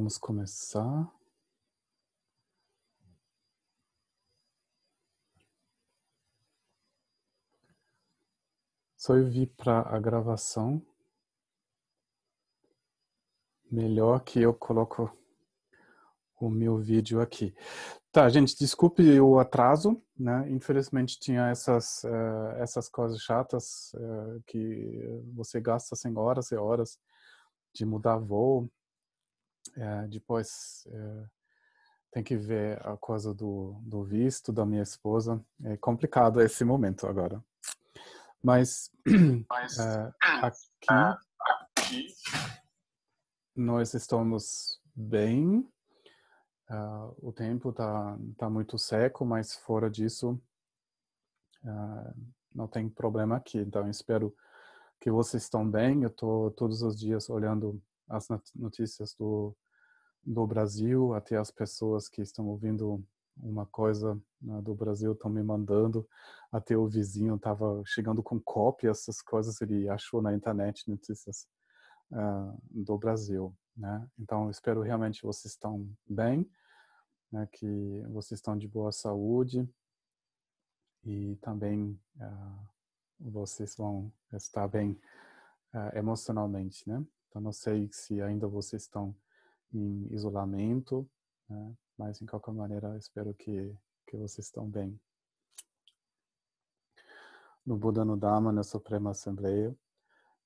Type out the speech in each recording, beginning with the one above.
Vamos começar. Só eu vi para a gravação. Melhor que eu coloco o meu vídeo aqui. Tá, gente, desculpe o atraso, né? Infelizmente tinha essas coisas chatas que você gasta 100 horas e horas de mudar voo. Depois tem que ver a coisa do visto da minha esposa. É complicado esse momento agora. Mas aqui nós estamos bem. O tempo tá muito seco, mas fora disso não tem problema aqui. Então espero que vocês estão bem. Eu estou todos os dias olhando as notícias do Brasil, até as pessoas que estão ouvindo uma coisa do Brasil estão me mandando. Até o vizinho estava chegando com cópias, essas coisas ele achou na internet, notícias do Brasil, né? Então espero realmente que vocês estão bem, né? Que vocês estão de boa saúde e também vocês vão estar bem emocionalmente, né? Então não sei se ainda vocês estão em isolamento, né? Mas de qualquer maneira espero que vocês estão bem. No Buda, no Dharma, na Suprema Assembleia,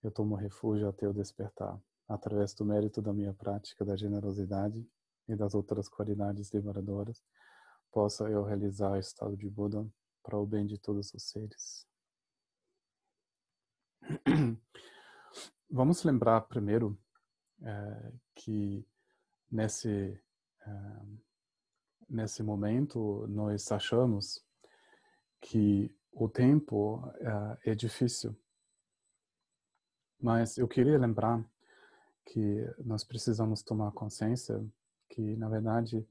eu tomo refúgio até o despertar, através do mérito da minha prática da generosidade e das outras qualidades liberadoras, possa eu realizar o estado de Buda para o bem de todos os seres. Vamos lembrar primeiro que nesse momento nós achamos que o tempo é difícil, mas eu queria lembrar que nós precisamos tomar consciência que, na verdade,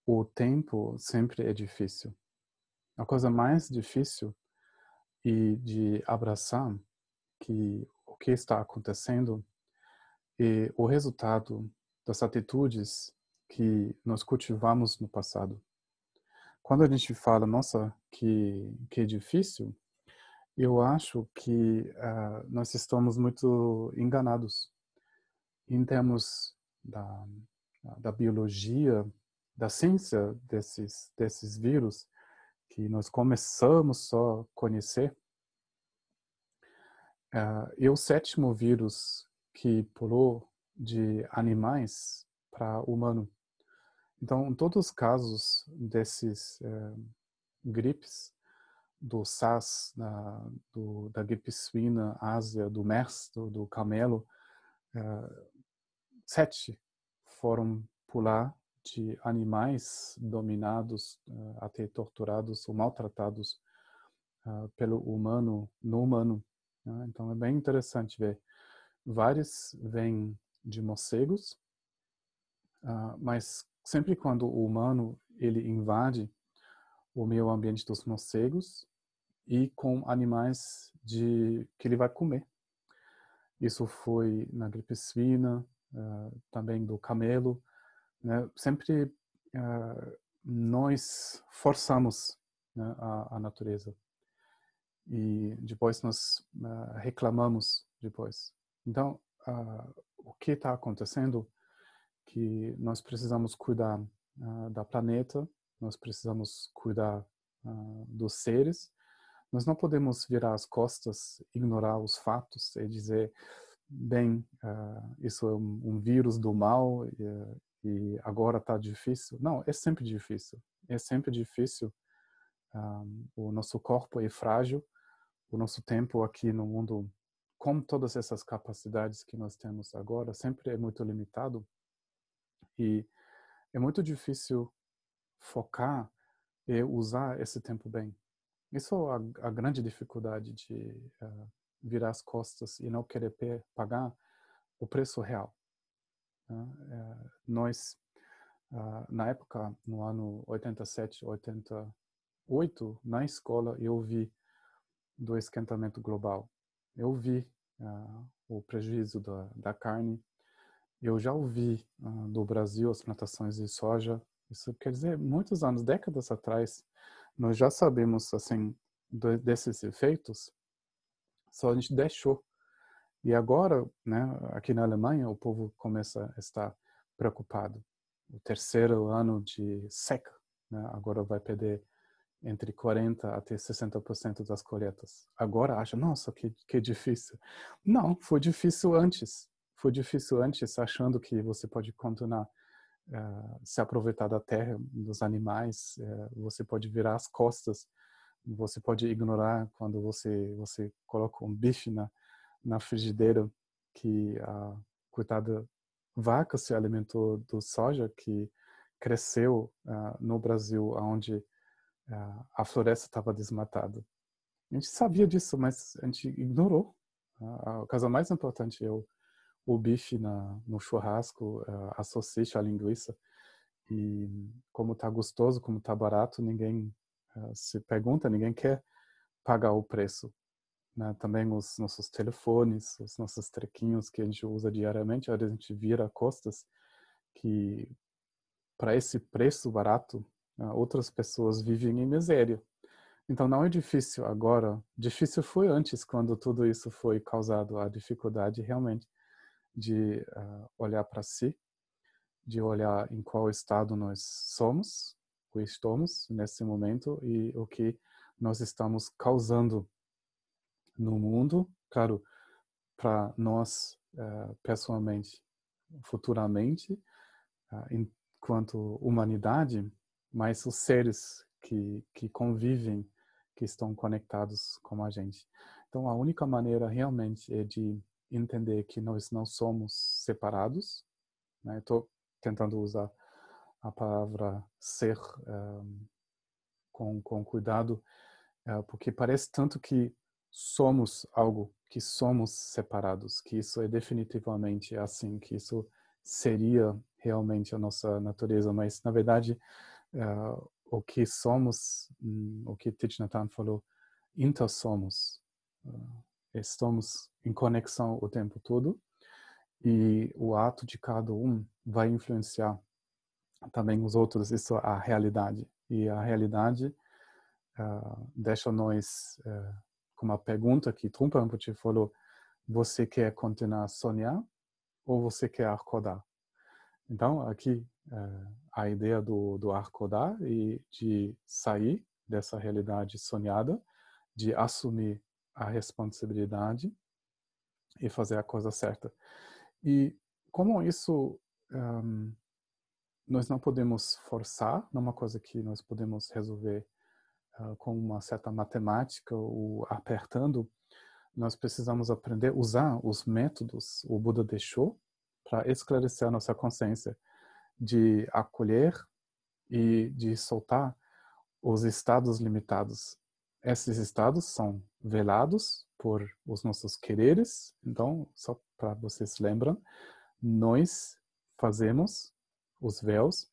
o tempo sempre é difícil. A coisa mais difícil e de abraçar que o que está acontecendo é o resultado das atitudes que nós cultivamos no passado. Quando a gente fala, nossa, que é difícil, eu acho que nós estamos muito enganados em termos da biologia, da ciência desses vírus que nós começamos só a conhecer. É o sétimo vírus que pulou de animais para humano. Então, em todos os casos desses gripes, do SARS, da gripe suína, Ásia, do MERS, do camelo, 7 foram pular de animais dominados, até torturados ou maltratados pelo humano, no humano. Né? Então é bem interessante ver. Vários vêm de morcegos, mas sempre quando o humano ele invade o meio ambiente dos morcegos e com animais que ele vai comer. Isso foi na gripe suína, também do camelo, né? Sempre nós forçamos, né, a natureza e depois nós reclamamos depois. Então, o que está acontecendo? Que nós precisamos cuidar da planeta, nós precisamos cuidar dos seres. Nós não podemos virar as costas, ignorar os fatos e dizer, bem, isso é um vírus do mal e agora está difícil. Não, é sempre difícil. É sempre difícil. O nosso corpo é frágil. O nosso tempo aqui no mundo, com todas essas capacidades que nós temos agora, sempre é muito limitado. E é muito difícil focar e usar esse tempo bem. Isso é a grande dificuldade de virar as costas e não querer pagar o preço real. Nós, na época, no ano 87, 88, na escola, eu vi do esquentamento global. Eu vi o prejuízo da carne eu já ouvi no Brasil as plantações de soja. Isso quer dizer, muitos anos, décadas atrás, nós já sabemos assim desses efeitos, só a gente deixou. E agora, né, aqui na Alemanha, o povo começa a estar preocupado. O terceiro ano de seca, né, agora vai perder entre 40% até 60% das colheitas. Agora acha, nossa, que difícil. Não, foi difícil antes. Foi difícil antes, achando que você pode continuar se aproveitar da terra, dos animais, você pode virar as costas, você pode ignorar quando você coloca um bife na frigideira que a coitada vaca se alimentou do soja que cresceu no Brasil, onde a floresta estava desmatada. A gente sabia disso, mas a gente ignorou. A coisa mais importante é o bife no churrasco, a salsicha, a linguiça. E como está gostoso, como está barato, ninguém se pergunta, ninguém quer pagar o preço. Né? Também os nossos telefones, os nossos trequinhos que a gente usa diariamente, a gente vira costas que para esse preço barato, outras pessoas vivem em miséria. Então não é difícil agora, difícil foi antes, quando tudo isso foi causado, a dificuldade realmente de olhar para si, de olhar em qual estado nós somos, ou estamos nesse momento e o que nós estamos causando no mundo, claro, para nós pessoalmente, futuramente, enquanto humanidade, mas os seres que convivem, que estão conectados com a gente. Então, a única maneira realmente é de entender que nós não somos separados. Né? Estou tentando usar a palavra ser com cuidado, porque parece tanto que somos algo, que somos separados, que isso é definitivamente assim, que isso seria realmente a nossa natureza, mas na verdade o que somos, o que Thich Nhat Hanh falou, intersomos, estamos em conexão o tempo todo e o ato de cada um vai influenciar também os outros, isso é a realidade. E a realidade deixa nós com uma pergunta que Trungpa falou: você quer continuar a sonhar ou você quer acordar? Então, aqui, a ideia do acordar e de sair dessa realidade sonhada, de assumir a responsabilidade e fazer a coisa certa. E como isso nós não podemos forçar, não é uma coisa que nós podemos resolver com uma certa matemática ou apertando, nós precisamos aprender a usar os métodos o Buda deixou para esclarecer a nossa consciência, de acolher e de soltar os estados limitados. Esses estados são velados por os nossos quereres. Então, só para vocês lembram, nós fazemos os véus,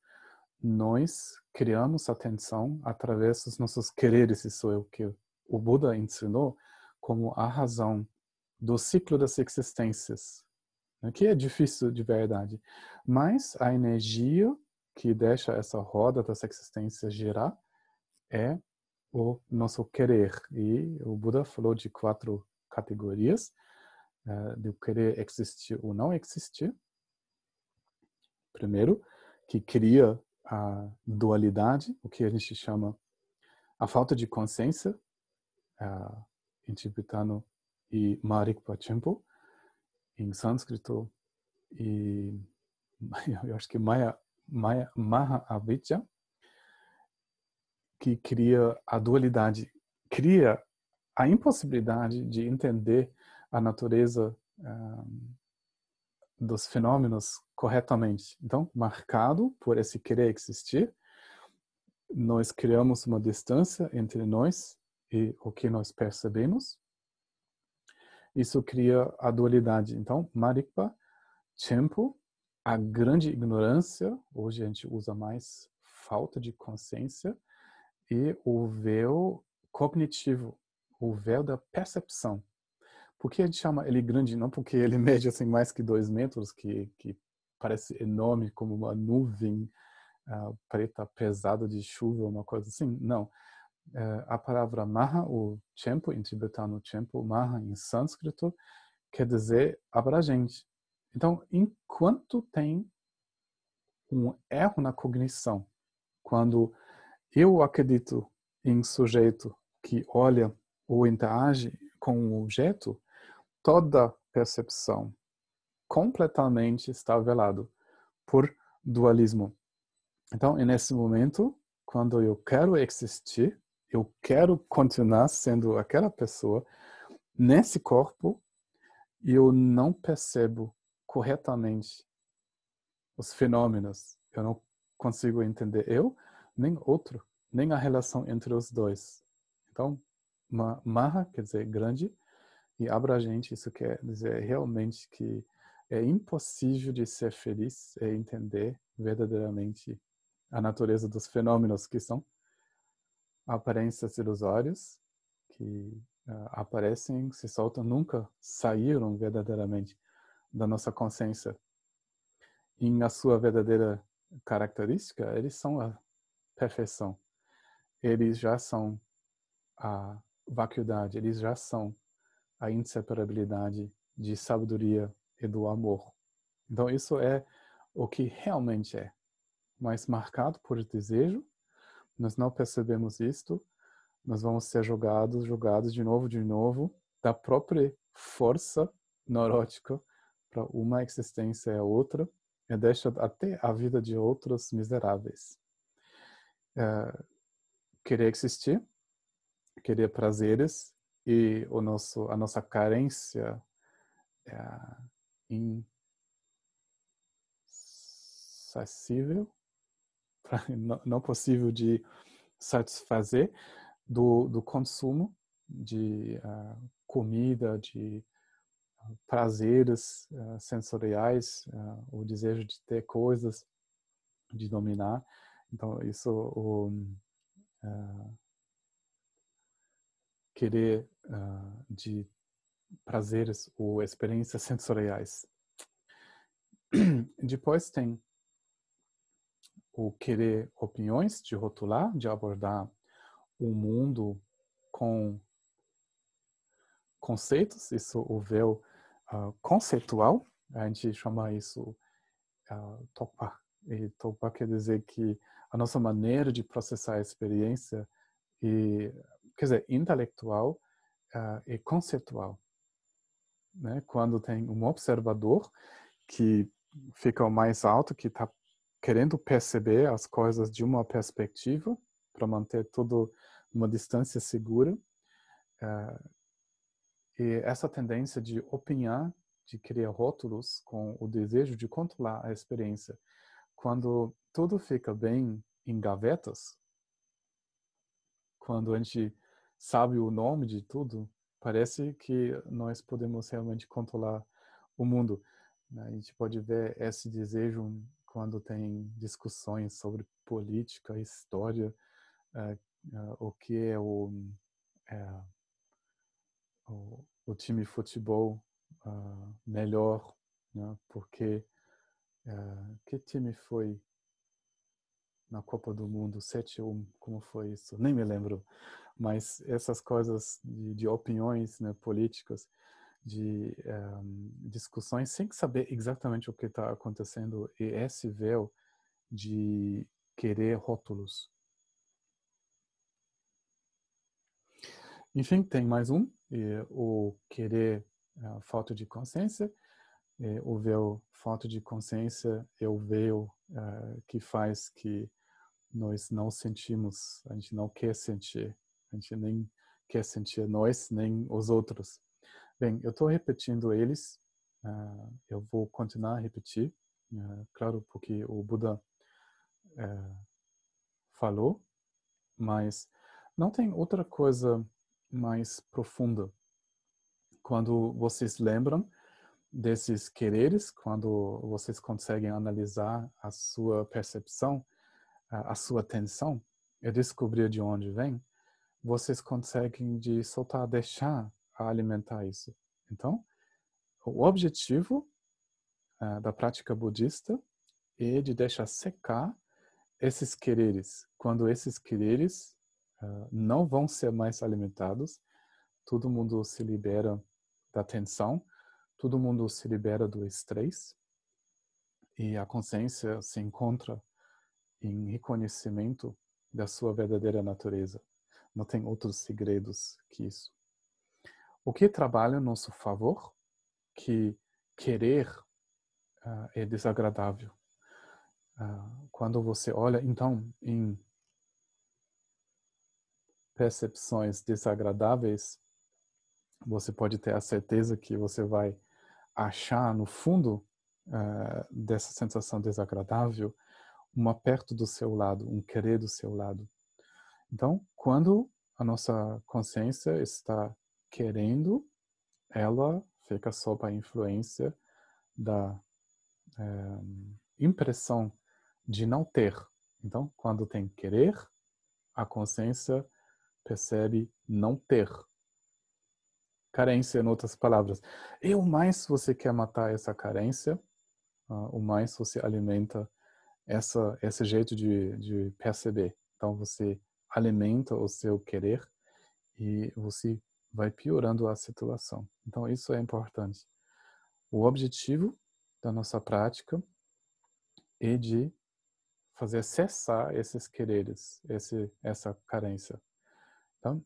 nós criamos atenção através dos nossos quereres. Isso é o que o Buda ensinou como a razão do ciclo das existências, que é difícil de verdade. Mas a energia que deixa essa roda das existências girar é o nosso querer. E o Buda falou de 4 categorias, do querer existir ou não existir. Primeiro, que cria a dualidade, o que a gente chama a falta de consciência, em tibetano e Marikpa Chenpo, em sânscrito, e eu acho que Maha Avidya, que cria a dualidade, cria a impossibilidade de entender a natureza dos fenômenos corretamente. Então, marcado por esse querer existir, nós criamos uma distância entre nós e o que nós percebemos. Isso cria a dualidade. Então, Marikpa, Chenpo, a grande ignorância, hoje a gente usa mais falta de consciência, e o véu cognitivo, o véu da percepção. Por que a gente chama ele grande? Não porque ele mede assim mais que 2 metros, que parece enorme, como uma nuvem preta pesada de chuva, uma coisa assim. Não. A palavra maha, o tempo, em tibetano tempo, maha em sânscrito, quer dizer abrangente. Então, enquanto tem um erro na cognição, quando eu acredito em sujeito que olha ou interage com um objeto, toda percepção completamente está velado por dualismo. Então, nesse momento, quando eu quero existir, eu quero continuar sendo aquela pessoa nesse corpo, e eu não percebo corretamente os fenômenos. Eu não consigo entender eu, nem outro, nem a relação entre os dois. Então, maha quer dizer grande, e abrangente, isso quer dizer realmente que é impossível de ser feliz e entender verdadeiramente a natureza dos fenômenos que são aparências ilusórias, que aparecem, se soltam, nunca saíram verdadeiramente da nossa consciência. Em a sua verdadeira característica, eles são a perfeição. Eles já são a vacuidade, eles já são a inseparabilidade de sabedoria e do amor. Então isso é o que realmente é. Mas marcado por desejo, nós não percebemos isto, nós vamos ser jogados de novo, da própria força neurótica para uma existência a outra, e deixa até a vida de outros miseráveis. Querer existir, querer prazeres, e a nossa carência insaciável, não possível de satisfazer, do consumo de comida, de prazeres sensoriais, o desejo de ter coisas, de dominar. Então, isso, querer de prazeres ou experiências sensoriais. Depois tem o querer opiniões, de rotular, de abordar o mundo com conceitos, isso o véu conceitual, a gente chama isso Tokpa. E Tokpa quer dizer que a nossa maneira de processar a experiência quer dizer, intelectual e conceitual. Né? Quando tem um observador que fica mais alto, que está querendo perceber as coisas de uma perspectiva, para manter tudo uma distância segura, e essa tendência de opinar, de criar rótulos com o desejo de controlar a experiência, quando tudo fica bem em gavetas, quando a gente sabe o nome de tudo, parece que nós podemos realmente controlar o mundo. A gente pode ver esse desejo quando tem discussões sobre política, história, o que é o time de futebol melhor, né? Porque que time foi na Copa do Mundo 7-1, como foi isso? Nem me lembro. Mas essas coisas de opiniões, né, políticas, de discussões sem saber exatamente o que está acontecendo, e esse véu de querer rótulos. Enfim, tem mais um, o querer falta de consciência. O véu falta de consciência é o véu que faz que nós não sentimos, a gente não quer sentir, a gente nem quer sentir nós, nem os outros. Bem, eu estou repetindo eles, eu vou continuar a repetir, claro, porque o Buda falou, mas não tem outra coisa mais profunda. Quando vocês lembram desses quereres, quando vocês conseguem analisar a sua percepção, a sua atenção, e descobrir de onde vem, vocês conseguem de soltar, deixar a alimentar isso. Então, o objetivo da prática budista é de deixar secar esses quereres. Quando esses quereres não vão ser mais alimentados, todo mundo se libera da tensão, todo mundo se libera do estresse e a consciência se encontra em reconhecimento da sua verdadeira natureza. Não tem outros segredos que isso. O que trabalha a nosso favor? Que querer é desagradável. Quando você olha, então, em percepções desagradáveis, você pode ter a certeza que você vai achar no fundo dessa sensação desagradável um aperto do seu lado, um querer do seu lado. Então, quando a nossa consciência está querendo, ela fica sob a influência da impressão de não ter. Então, quando tem querer, a consciência percebe não ter. Carência, em outras palavras. E o mais você quer matar essa carência, o mais você alimenta esse jeito de perceber. Então, você alimenta o seu querer e você vai piorando a situação. Então, isso é importante. O objetivo da nossa prática é de fazer cessar esses quereres, essa carência. Então,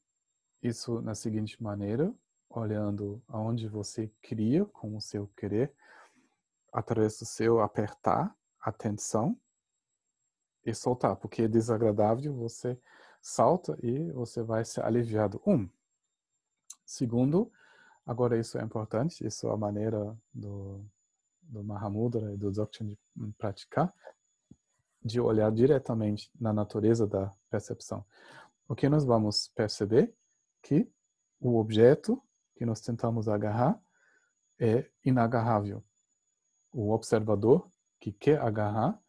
isso na seguinte maneira, olhando aonde você cria com o seu querer, através do seu apertar a atenção e soltar, porque é desagradável, você salta e você vai ser aliviado. Segundo, agora isso é importante, isso é a maneira do Mahamudra e do Dzogchen de praticar, de olhar diretamente na natureza da percepção. O que nós vamos perceber? Que o objeto que nós tentamos agarrar é inagarrável. O observador que quer agarrar,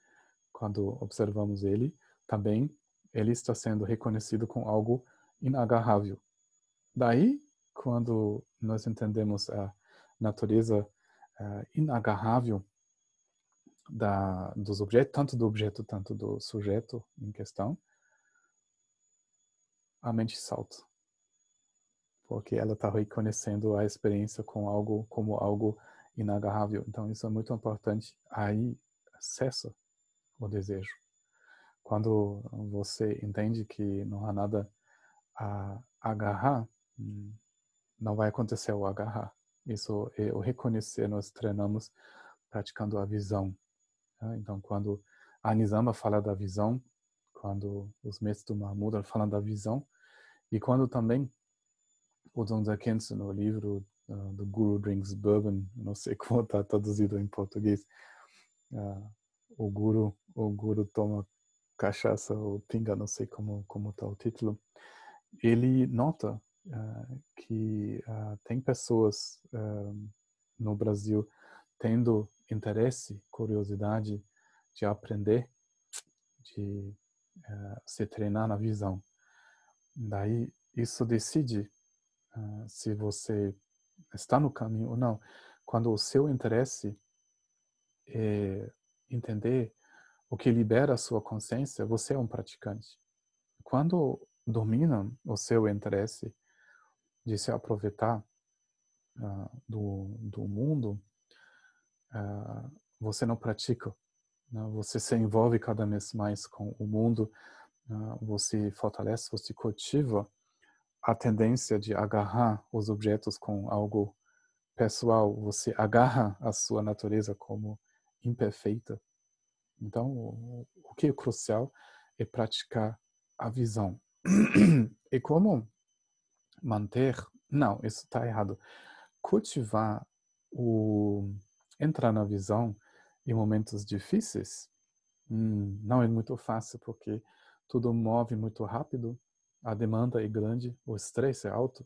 quando observamos ele, também ele está sendo reconhecido com algo inagarrável. Daí, quando nós entendemos a natureza inagarrável dos objetos, tanto do objeto, tanto do sujeito em questão, a mente salta. Porque ela está reconhecendo a experiência como algo inagarrável. Então, isso é muito importante. Aí, cessa o desejo. Quando você entende que não há nada a agarrar, não vai acontecer o agarrar. Isso é o reconhecer. Nós treinamos praticando a visão. Então, quando a Nizama fala da visão, quando os mestres do Mahamudra falam da visão, e quando também o Dzongdzar Khyentse, no livro do Guru Drinks Bourbon, não sei como está traduzido em português, o guru toma cachaça ou pinga, não sei como está o título, ele nota que tem pessoas no Brasil tendo interesse, curiosidade de aprender, de se treinar na visão. Daí, isso decide se você está no caminho ou não. Quando o seu interesse é entender o que libera a sua consciência, você é um praticante. Quando domina o seu interesse de se aproveitar do mundo, você não pratica. Você se envolve cada vez mais com o mundo, você fortalece, você cultiva a tendência de agarrar os objetos com algo pessoal, você agarra a sua natureza como imperfeita. Então, o que é crucial é praticar a visão. E como manter? Não, isso está errado. Cultivar entrar na visão em momentos difíceis não é muito fácil, porque tudo move muito rápido, a demanda é grande, o estresse é alto,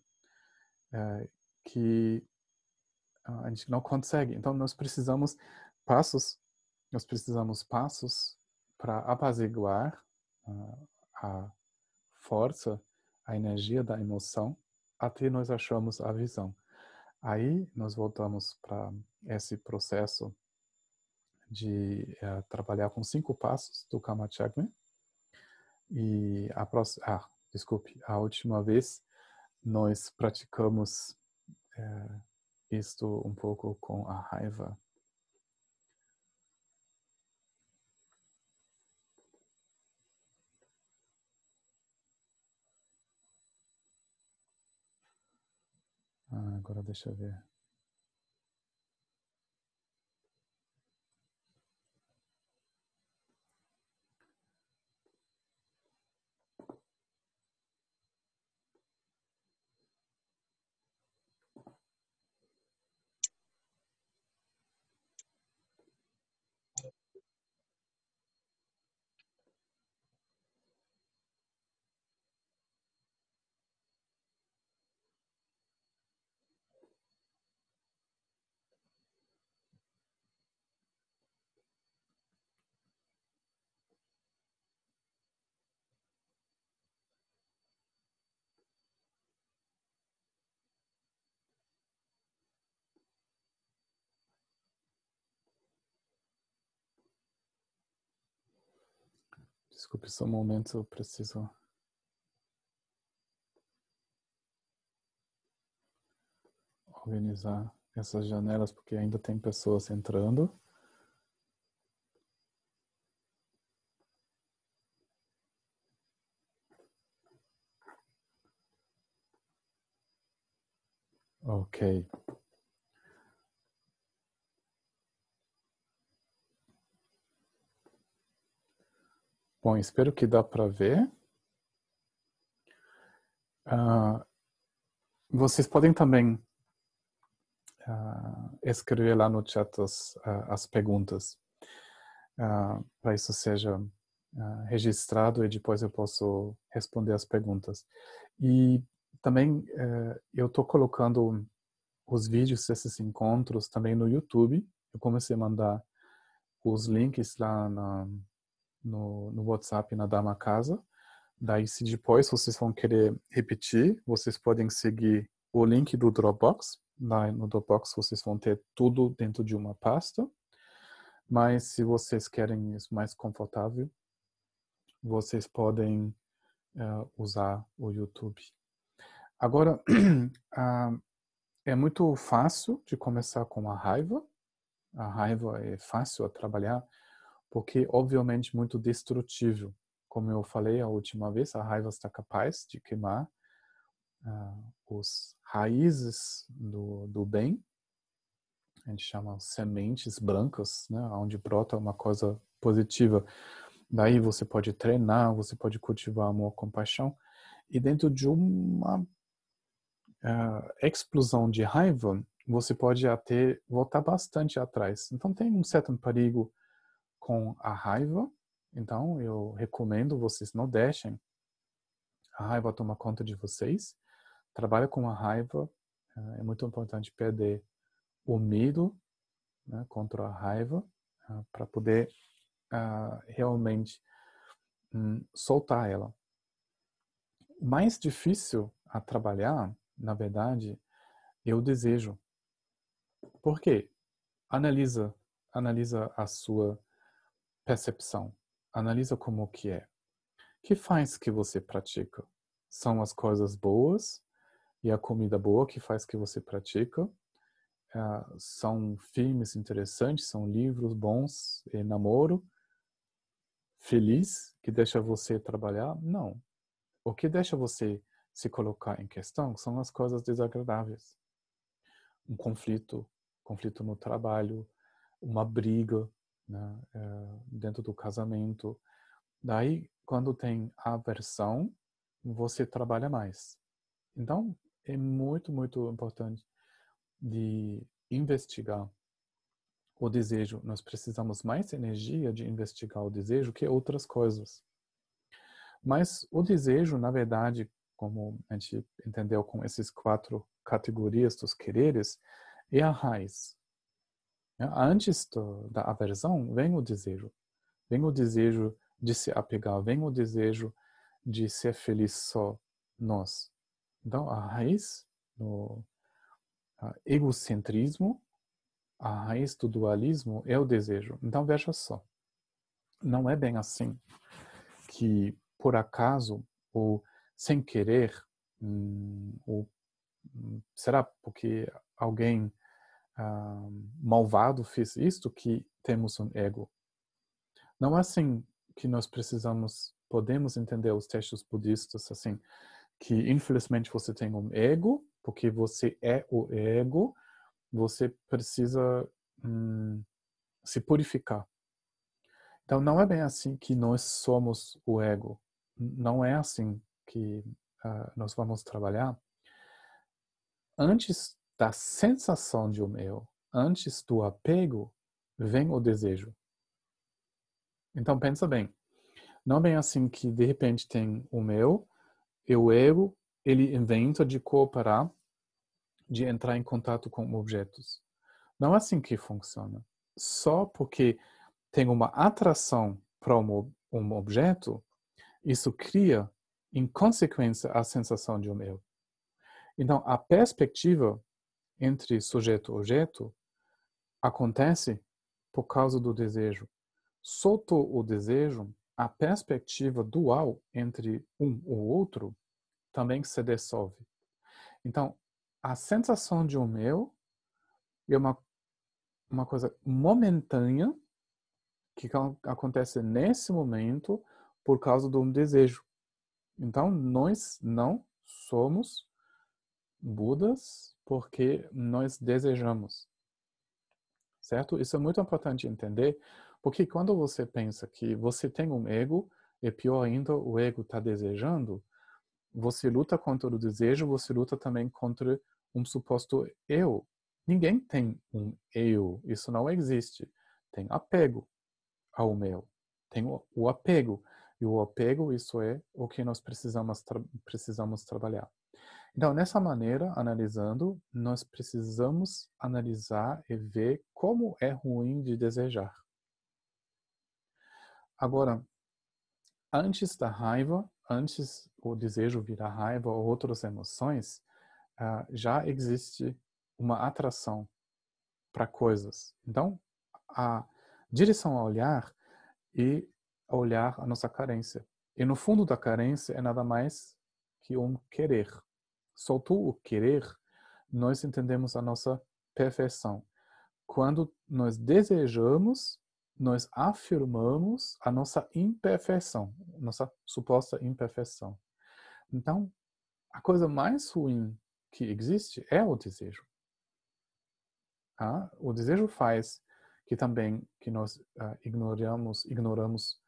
que a gente não consegue. Então, nós precisamos passos para apaziguar a força, a energia da emoção, até nós achamos a visão. Aí, nós voltamos para esse processo de trabalhar com 5 passos do Karma Chakra. E a última vez nós praticamos isto um pouco com a raiva. Agora deixa eu ver. Desculpe só um momento, eu preciso organizar essas janelas porque ainda tem pessoas entrando. Ok. Bom, espero que dá para ver. Vocês podem também escrever lá no chat as perguntas. Para isso seja registrado e depois eu posso responder as perguntas. E também eu estou colocando os vídeos desses encontros também no YouTube. Eu comecei a mandar os links lá no WhatsApp na Dharma Casa. Daí, se depois vocês vão querer repetir, vocês podem seguir o link do Dropbox. No Dropbox vocês vão ter tudo dentro de uma pasta. Mas se vocês querem isso mais confortável, vocês podem usar o YouTube. Agora, é muito fácil de começar com a raiva. A raiva é fácil a trabalhar, porque obviamente muito destrutível. Como eu falei a última vez, a raiva está capaz de queimar os raízes do bem. A gente chama sementes brancas, né, onde brota uma coisa positiva. Daí você pode treinar, você pode cultivar amor, compaixão. E dentro de uma explosão de raiva, você pode até voltar bastante atrás. Então tem um certo perigo com a raiva. Então eu recomendo vocês não deixem a raiva tomar conta de vocês. Trabalha com a raiva. É muito importante perder o medo, né, contra a raiva, para poder realmente soltar ela. O mais difícil a trabalhar, na verdade, é o desejo. Por quê? Analisa a sua percepção. Analisa como que é. O que faz que você pratica? São as coisas boas e a comida boa que faz que você pratica? São filmes interessantes, são livros bons, namoro feliz que deixa você trabalhar? Não. O que deixa você se colocar em questão são as coisas desagradáveis. Um conflito no trabalho, uma briga, né, dentro do casamento. Daí, quando tem aversão, você trabalha mais. Então, é muito, muito importante de investigar o desejo. Nós precisamos mais energia de investigar o desejo que outras coisas. Mas o desejo, na verdade, como a gente entendeu com essas 4 categorias dos quereres, é a raiz. Antes da aversão, vem o desejo. Vem o desejo de se apegar, vem o desejo de ser feliz só nós. Então, a raiz, no egocentrismo, a raiz do dualismo é o desejo. Então, veja só. Não é bem assim que, por acaso, ou sem querer, ou será porque alguém malvado fez isto que temos um ego. Não é assim que nós podemos entender os textos budistas assim, que infelizmente você tem um ego, porque você é o ego, você precisa se purificar. Então não é bem assim que nós somos o ego. Não é assim que nós vamos trabalhar. Antes da sensação de um eu, antes do apego, vem o desejo. Então pensa bem, não é bem assim que de repente tem o meu, e o ego, ele inventa de cooperar, de entrar em contato com objetos. Não é assim que funciona. Só porque tem uma atração para um objeto, isso cria, em consequência, a sensação de um eu. Então, a perspectiva entre sujeito e objeto acontece por causa do desejo. Solto o desejo, a perspectiva dual entre um ou outro também se dissolve. Então, a sensação de um eu é uma coisa momentânea que acontece nesse momento por causa de um desejo. Então, nós não somos Budas porque nós desejamos. Certo? Isso é muito importante entender, porque quando você pensa que você tem um ego, e pior ainda, o ego está desejando, você luta contra o desejo, você luta também contra um suposto eu. Ninguém tem um eu, isso não existe. Tem apego ao meu. Tem o apego. E o apego, isso é o que nós precisamos trabalhar. Então, nessa maneira, analisando, nós precisamos analisar e ver como é ruim de desejar. Agora, antes da raiva, antes o desejo virar raiva ou outras emoções, já existe uma atração para coisas. Então, a direção ao olhar e olhar a nossa carência. E no fundo da carência é nada mais que um querer. Soltou o querer, nós entendemos a nossa perfeição. Quando nós desejamos, nós afirmamos a nossa imperfeição, nossa suposta imperfeição. Então, a coisa mais ruim que existe é o desejo. O desejo faz que nós ignoramos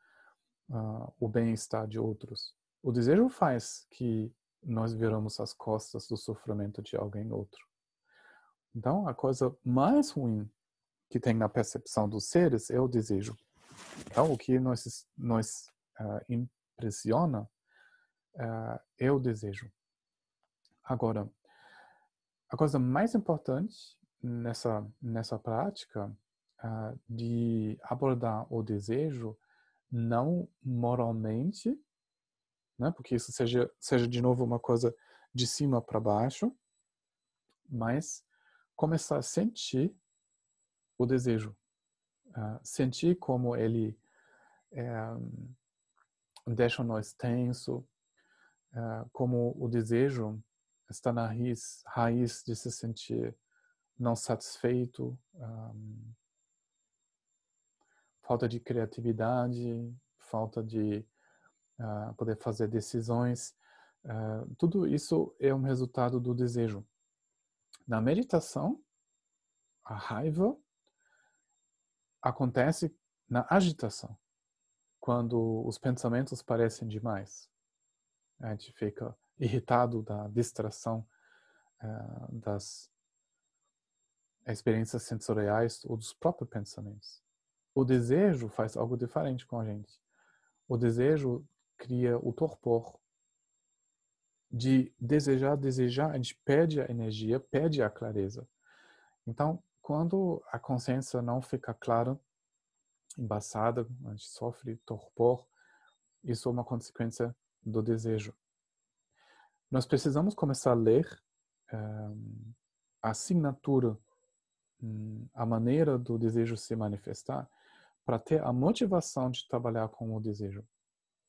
o bem-estar de outros. O desejo faz que nós viramos as costas do sofrimento de alguém outro. Então, a coisa mais ruim que tem na percepção dos seres é o desejo. Então, o que nos impressiona é o desejo. Agora, a coisa mais importante nessa prática de abordar o desejo não moralmente, né, porque isso seja de novo uma coisa de cima para baixo, mas começar a sentir o desejo. Sentir como ele deixa nós tenso, como o desejo está na raiz de se sentir não satisfeito, falta de criatividade, falta de poder fazer decisões. Tudo isso é um resultado do desejo. Na meditação, a raiva acontece na agitação, quando os pensamentos parecem demais. A gente fica irritado da distração das experiências sensoriais ou dos próprios pensamentos. O desejo faz algo diferente com a gente. O desejo cria o torpor. De desejar, a gente perde a energia, perde a clareza. Então, quando a consciência não fica clara, embaçada, a gente sofre torpor, isso é uma consequência do desejo. Nós precisamos começar a ler a assinatura a maneira do desejo se manifestar para ter a motivação de trabalhar com o desejo.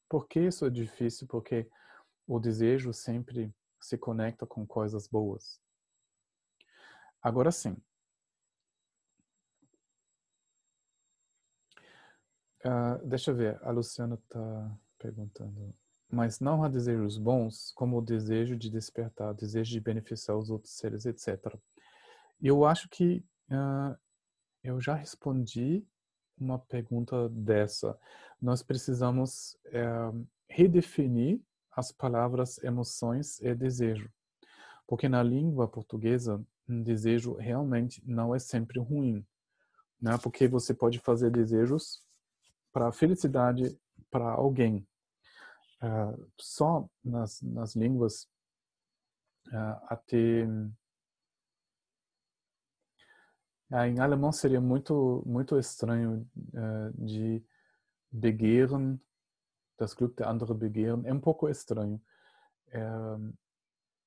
Por que isso é difícil? Porque o desejo sempre se conecta com coisas boas. Agora sim, deixa eu ver, a Luciana está perguntando. Mas não há desejos bons como o desejo de despertar, o desejo de beneficiar os outros seres, etc. Eu acho que eu já respondi uma pergunta dessa. Nós precisamos redefinir as palavras emoções e desejo. Porque na língua portuguesa, um desejo realmente não é sempre ruim, né? Porque você pode fazer desejos para felicidade para alguém. Só nas línguas até em alemão seria muito estranho de begehren, das Glück der andere begehren, é um pouco estranho.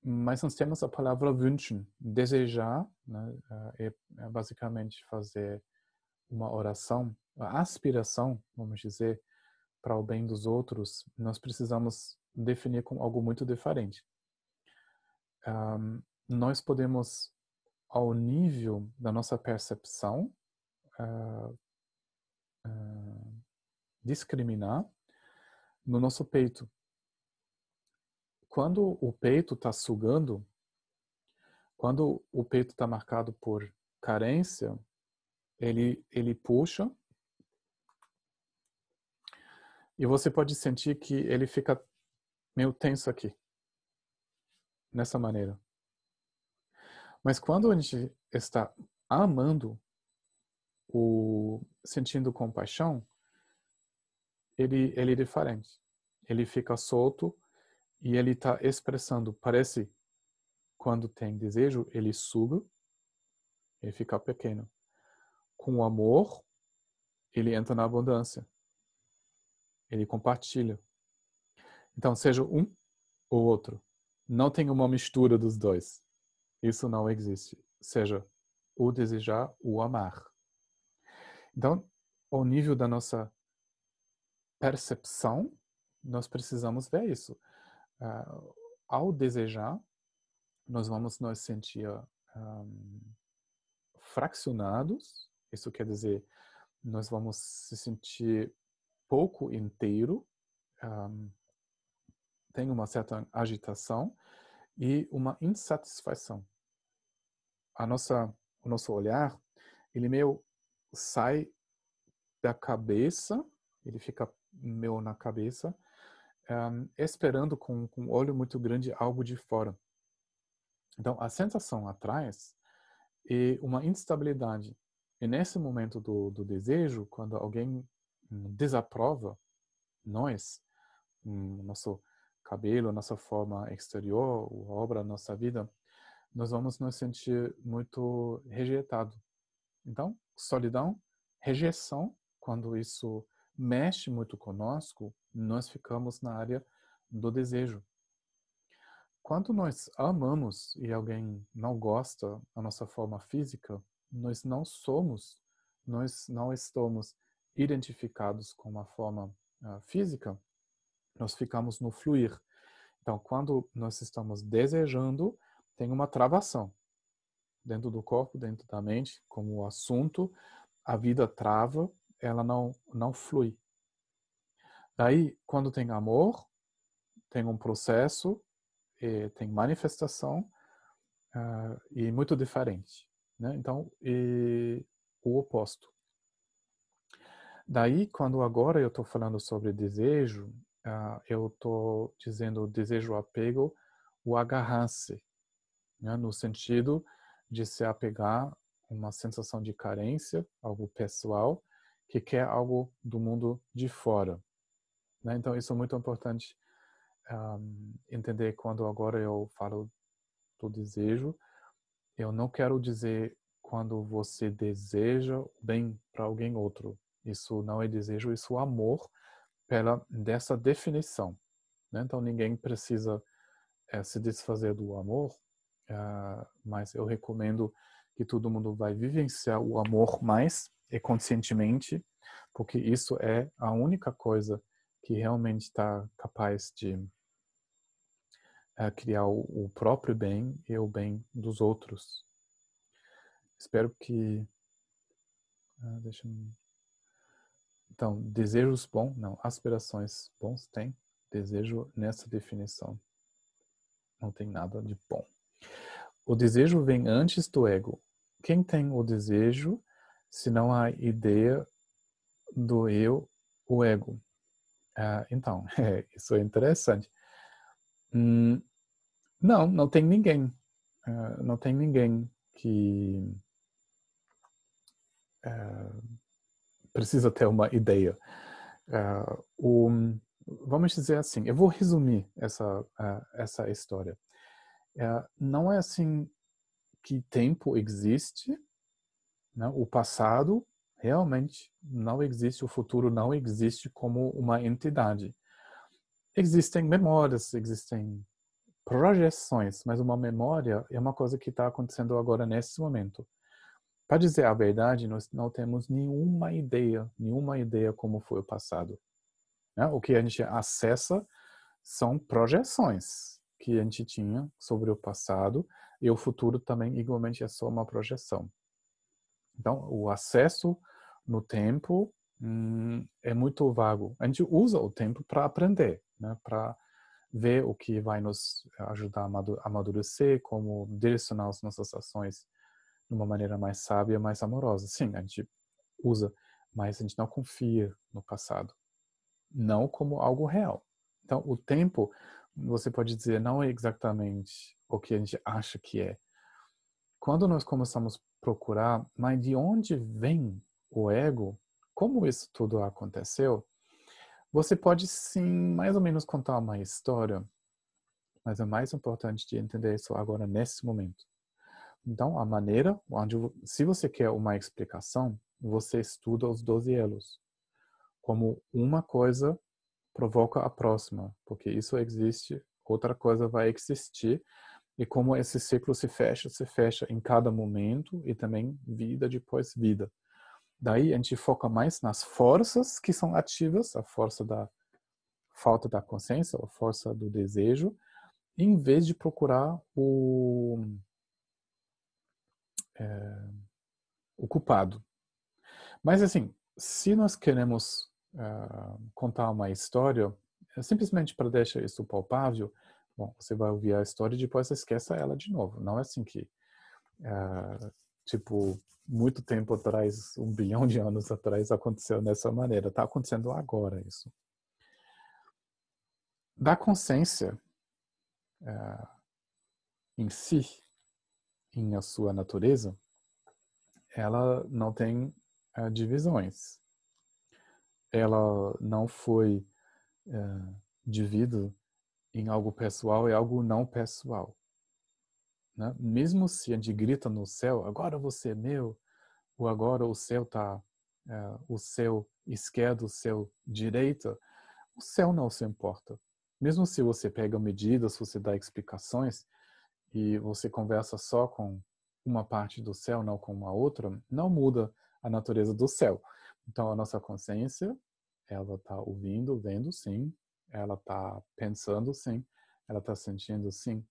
Mas nós temos a palavra wünschen, desejar, né, é basicamente fazer uma oração, a aspiração, vamos dizer, para o bem dos outros. Nós precisamos definir com algo muito diferente. Nós podemos, ao nível da nossa percepção, discriminar no nosso peito. Quando o peito está sugando, quando o peito está marcado por carência, ele puxa e você pode sentir que ele fica meio tenso aqui, nessa maneira. Mas quando a gente está amando, sentindo compaixão, ele é diferente. Ele fica solto e ele está expressando. Parece, quando tem desejo, ele suga, ele fica pequeno. Com o amor, ele entra na abundância. Ele compartilha. Então, seja um ou outro. Não tem uma mistura dos dois. Isso não existe. Seja o desejar, o amar. Então, ao nível da nossa percepção, nós precisamos ver isso. Ao desejar, nós vamos nos sentir fraccionados. Isso quer dizer, nós vamos se sentir pouco inteiro. Tem uma certa agitação e uma insatisfação. O nosso olhar, ele meio sai da cabeça, ele fica meio na cabeça, esperando com um olho muito grande algo de fora. Então, a sensação atrás é uma instabilidade. E nesse momento do desejo, quando alguém desaprova nós, nosso cabelo, nossa forma exterior, a obra, nossa vida, nós vamos nos sentir muito rejeitado. Então, solidão, rejeição, quando isso mexe muito conosco, nós ficamos na área do desejo. Quando nós amamos e alguém não gosta da nossa forma física, nós não estamos identificados com a forma física, nós ficamos no fluir. Então, quando nós estamos desejando, tem uma travação dentro do corpo, dentro da mente, como o assunto, a vida trava, ela não flui. Daí, quando tem amor, tem um processo, tem manifestação, e muito diferente, né? Então, o oposto. Daí, quando agora eu estou falando sobre desejo, eu estou dizendo desejo, apego, o agarrar-se, né? No sentido de se apegar a uma sensação de carência, algo pessoal, que quer algo do mundo de fora, né? Então, isso é muito importante entender quando agora eu falo do desejo. Eu não quero dizer quando você deseja bem para alguém outro. Isso não é desejo, isso é amor dessa definição, né? Então ninguém precisa se desfazer do amor, mas eu recomendo que todo mundo vai vivenciar o amor mais e conscientemente, porque isso é a única coisa que realmente está capaz de criar o próprio bem e o bem dos outros. Espero que... Então, desejos bons, não, aspirações bons tem. Desejo nessa definição não tem nada de bom. O desejo vem antes do ego. Quem tem o desejo, se não há ideia do eu, o ego? Então, isso é interessante. Não tem ninguém. Não tem ninguém que precisa ter uma ideia. Vamos dizer assim, eu vou resumir essa história. Não é assim que tempo existe, né? O passado realmente não existe, o futuro não existe como uma entidade. Existem memórias, existem projeções, mas uma memória é uma coisa que está acontecendo agora nesse momento. Para dizer a verdade, nós não temos nenhuma ideia como foi o passado. Né? O que a gente acessa são projeções que a gente tinha sobre o passado, e o futuro também igualmente é só uma projeção. Então, o acesso no tempo é muito vago. A gente usa o tempo para aprender, né? Para ver o que vai nos ajudar a amadurecer, como direcionar as nossas ações de uma maneira mais sábia, mais amorosa. Sim, a gente usa, mas a gente não confia no passado. Não como algo real. Então, o tempo, você pode dizer, não é exatamente o que a gente acha que é. Quando nós começamos a procurar, mas de onde vem o ego, como isso tudo aconteceu, você pode sim, mais ou menos contar uma história, mas é mais importante de entender isso agora nesse momento. Então, a maneira onde, se você quer uma explicação, você estuda os 12 elos. Como uma coisa provoca a próxima, porque isso existe, outra coisa vai existir, e como esse ciclo se fecha em cada momento, e também vida depois vida. Daí a gente foca mais nas forças que são ativas, a força da falta da consciência, a força do desejo, em vez de procurar o culpado. Mas assim, se nós queremos contar uma história, simplesmente para deixar isso palpável, bom, você vai ouvir a história e depois esqueça ela de novo. Não é assim que, tipo, muito tempo atrás, 1 bilhão de anos atrás, aconteceu dessa maneira. Está acontecendo agora isso. Da consciência em si, em a sua natureza, ela não tem divisões. Ela não foi dividida em algo pessoal e algo não pessoal. Né? Mesmo se a gente grita no céu, agora você é meu, ou agora o céu está, o céu esquerdo, o céu direita, o céu não se importa. Mesmo se você pega medidas, você dá explicações, e você conversa só com uma parte do céu, não com uma outra, não muda a natureza do céu. Então, a nossa consciência, ela está ouvindo, vendo, sim. Ela está pensando, sim. Ela está sentindo, sim.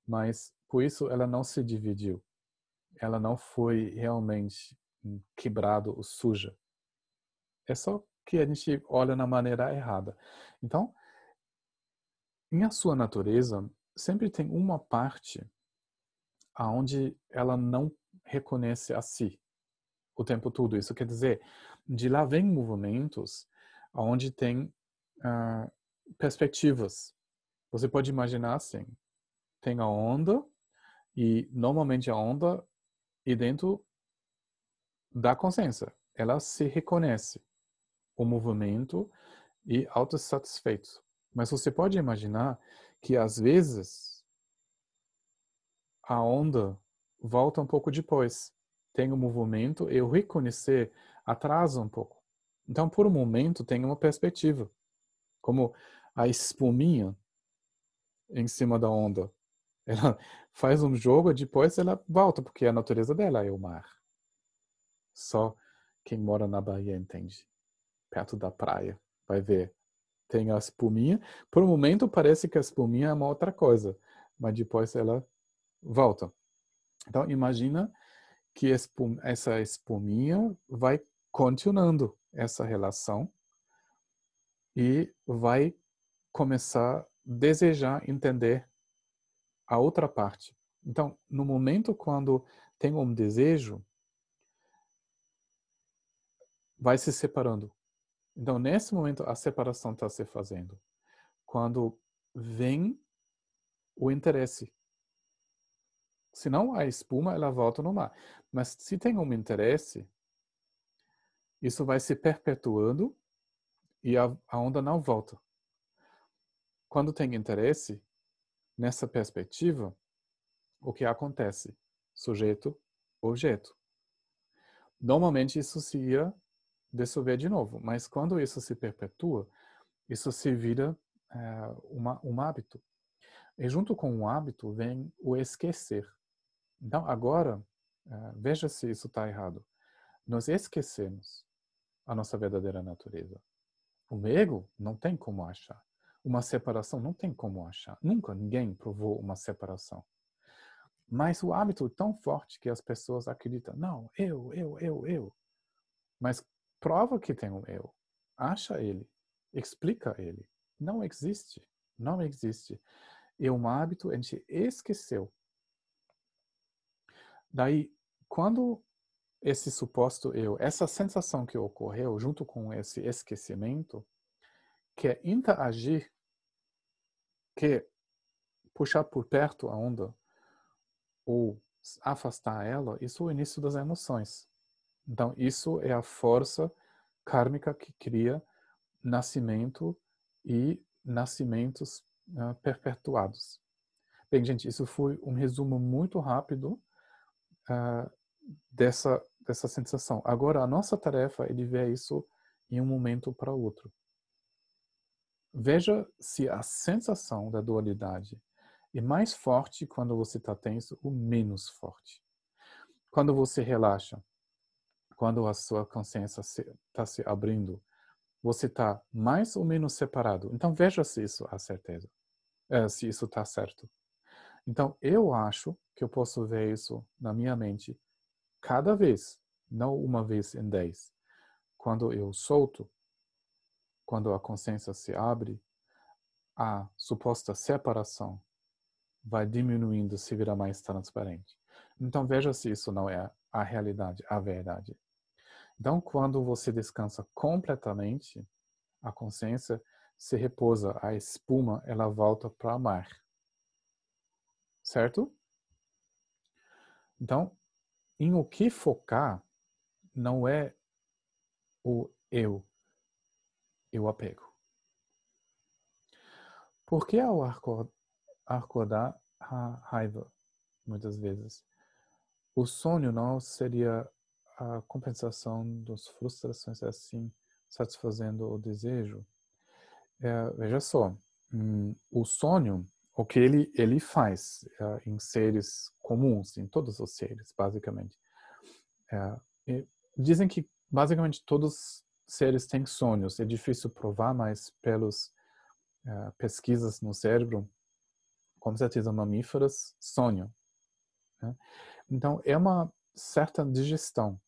Mas, por isso, ela não se dividiu. Ela não foi realmente quebrada ou suja. É só que a gente olha na maneira errada. Então, em a sua natureza, sempre tem uma parte aonde ela não reconhece a si o tempo todo. Isso quer dizer, de lá vem movimentos onde tem perspectivas. Você pode imaginar assim, tem a onda, e normalmente a onda é dentro da consciência. Ela se reconhece o movimento e autossatisfeito. Mas você pode imaginar que às vezes a onda volta um pouco depois. Tem um movimento e o reconhecer atrasa um pouco. Então, por um momento, tem uma perspectiva. Como a espuminha em cima da onda. Ela faz um jogo e depois ela volta, porque a natureza dela é o mar. Só quem mora na Bahia entende. Perto da praia, vai ver. Tem a espuminha. Por um momento parece que a espuminha é uma outra coisa, mas depois ela volta. Então imagina que essa espuminha vai continuando essa relação e vai começar a desejar entender a outra parte. Então, no momento quando tem um desejo, vai se separando. Então, nesse momento, a separação está se fazendo. Quando vem o interesse. Senão, a espuma, ela volta no mar. Mas se tem um interesse, isso vai se perpetuando e a onda não volta. Quando tem interesse, nessa perspectiva, o que acontece? Sujeito, objeto. Normalmente, isso se ia dissolver de novo, mas quando isso se perpetua, isso se vira um hábito. E junto com o hábito vem o esquecer. Então, agora, veja se isso está errado. Nós esquecemos a nossa verdadeira natureza. O ego não tem como achar. Uma separação não tem como achar. Nunca ninguém provou uma separação. Mas o hábito é tão forte que as pessoas acreditam, não, eu. Mas prova que tem um eu. Acha ele. Explica ele. Não existe. Não existe. É um hábito, a gente esqueceu. Daí, quando esse suposto eu, essa sensação que ocorreu junto com esse esquecimento, quer interagir, quer puxar por perto a onda ou afastar ela, isso é o início das emoções. Então, isso é a força kármica que cria nascimento e nascimentos perpetuados. Bem, gente, isso foi um resumo muito rápido uh, dessa sensação. Agora, a nossa tarefa é de ver isso em um momento para outro. Veja se a sensação da dualidade é mais forte quando você está tenso ou menos forte. Quando você relaxa, quando a sua consciência está se abrindo, você está mais ou menos separado. Então veja se isso é certeza, se isso está certo. Então eu acho que eu posso ver isso na minha mente cada vez, não uma vez em 10. Quando eu solto, quando a consciência se abre, a suposta separação vai diminuindo, se vira mais transparente. Então veja se isso não é a realidade, a verdade. Então quando você descansa completamente, a consciência se repousa, a espuma ela volta para o mar. Certo? Então, em o que focar não é o eu apego. Porque ao acordar a raiva, muitas vezes, o sonho não seria a compensação das frustrações assim, satisfazendo o desejo. Veja só, o sonho, o que ele faz em seres comuns, em todos os seres, basicamente. Dizem que basicamente todos os seres têm sonhos. É difícil provar, mas pelas pesquisas no cérebro, com certeza mamíferos sonham. Né? Então, é uma certa digestão.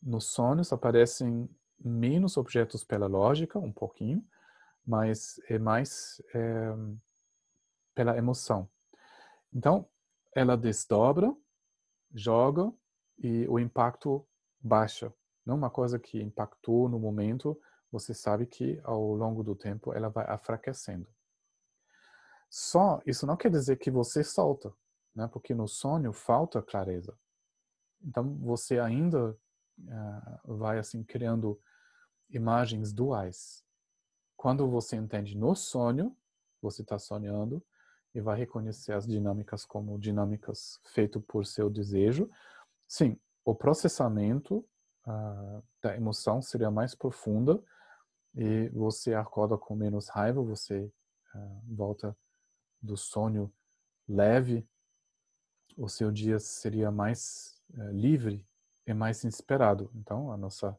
Nos sonhos aparecem menos objetos pela lógica, um pouquinho, mas é mais pela emoção. Então, ela desdobra, joga e o impacto baixa. Não uma coisa que impactou no momento, você sabe que ao longo do tempo ela vai enfraquecendo. Só, isso não quer dizer que você solta, né? Porque no sonho falta clareza. Então você ainda vai assim criando imagens duais. Quando você entende no sonho, você está sonhando e vai reconhecer as dinâmicas como dinâmicas feitas por seu desejo. Sim, o processamento da emoção seria mais profunda e você acorda com menos raiva, você volta do sonho leve, o seu dia seria mais livre e mais inspirado. Então, a nossa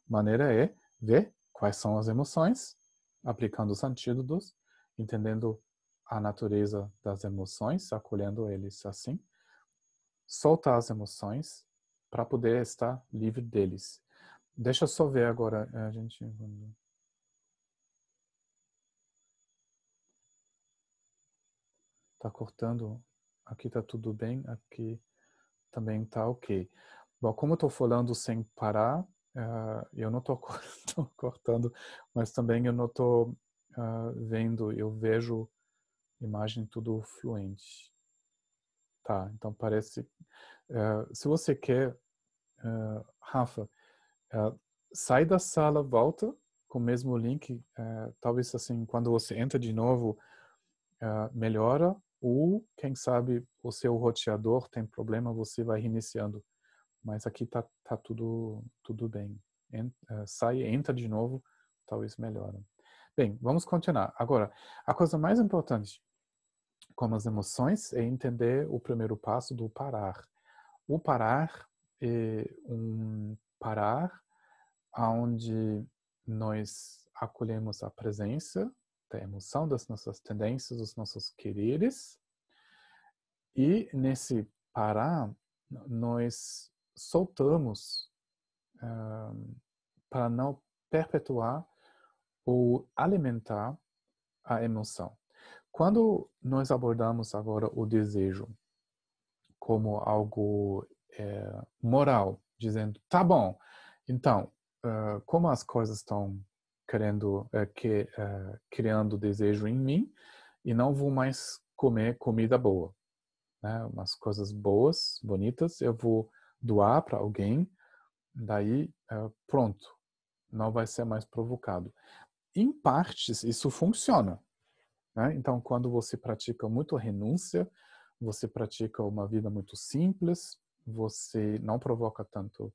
maneira é ver quais são as emoções, aplicando os antídotos, entendendo a natureza das emoções, acolhendo eles assim, soltar as emoções para poder estar livre deles. Deixa eu só ver agora, a gente... Tá cortando, aqui tá tudo bem, aqui também tá ok. Bom, como eu tô falando sem parar, eu não tô cortando, mas também eu não tô vendo, eu vejo imagem tudo fluente. Tá, então parece... se você quer, Rafa, sai da sala, volta com o mesmo link, talvez assim, quando você entra de novo, melhora, ou quem sabe o seu roteador tem problema, você vai reiniciando. Mas aqui tá tudo bem. Sai, entra de novo, talvez melhora. Bem, vamos continuar. Agora, a coisa mais importante com as emoções é entender o primeiro passo do parar. O parar é um parar onde nós acolhemos a presença da emoção, das nossas tendências, dos nossos quereres, e nesse parar nós soltamos para não perpetuar ou alimentar a emoção. Quando nós abordamos agora o desejo como algo moral, dizendo, tá bom, então, como as coisas estão criando desejo em mim, e não vou mais comer comida boa, né? Umas coisas boas, bonitas, eu vou doar para alguém, daí pronto, não vai ser mais provocado. Em partes, isso funciona, né? Então, quando você pratica muito renúncia, você pratica uma vida muito simples, você não provoca tanto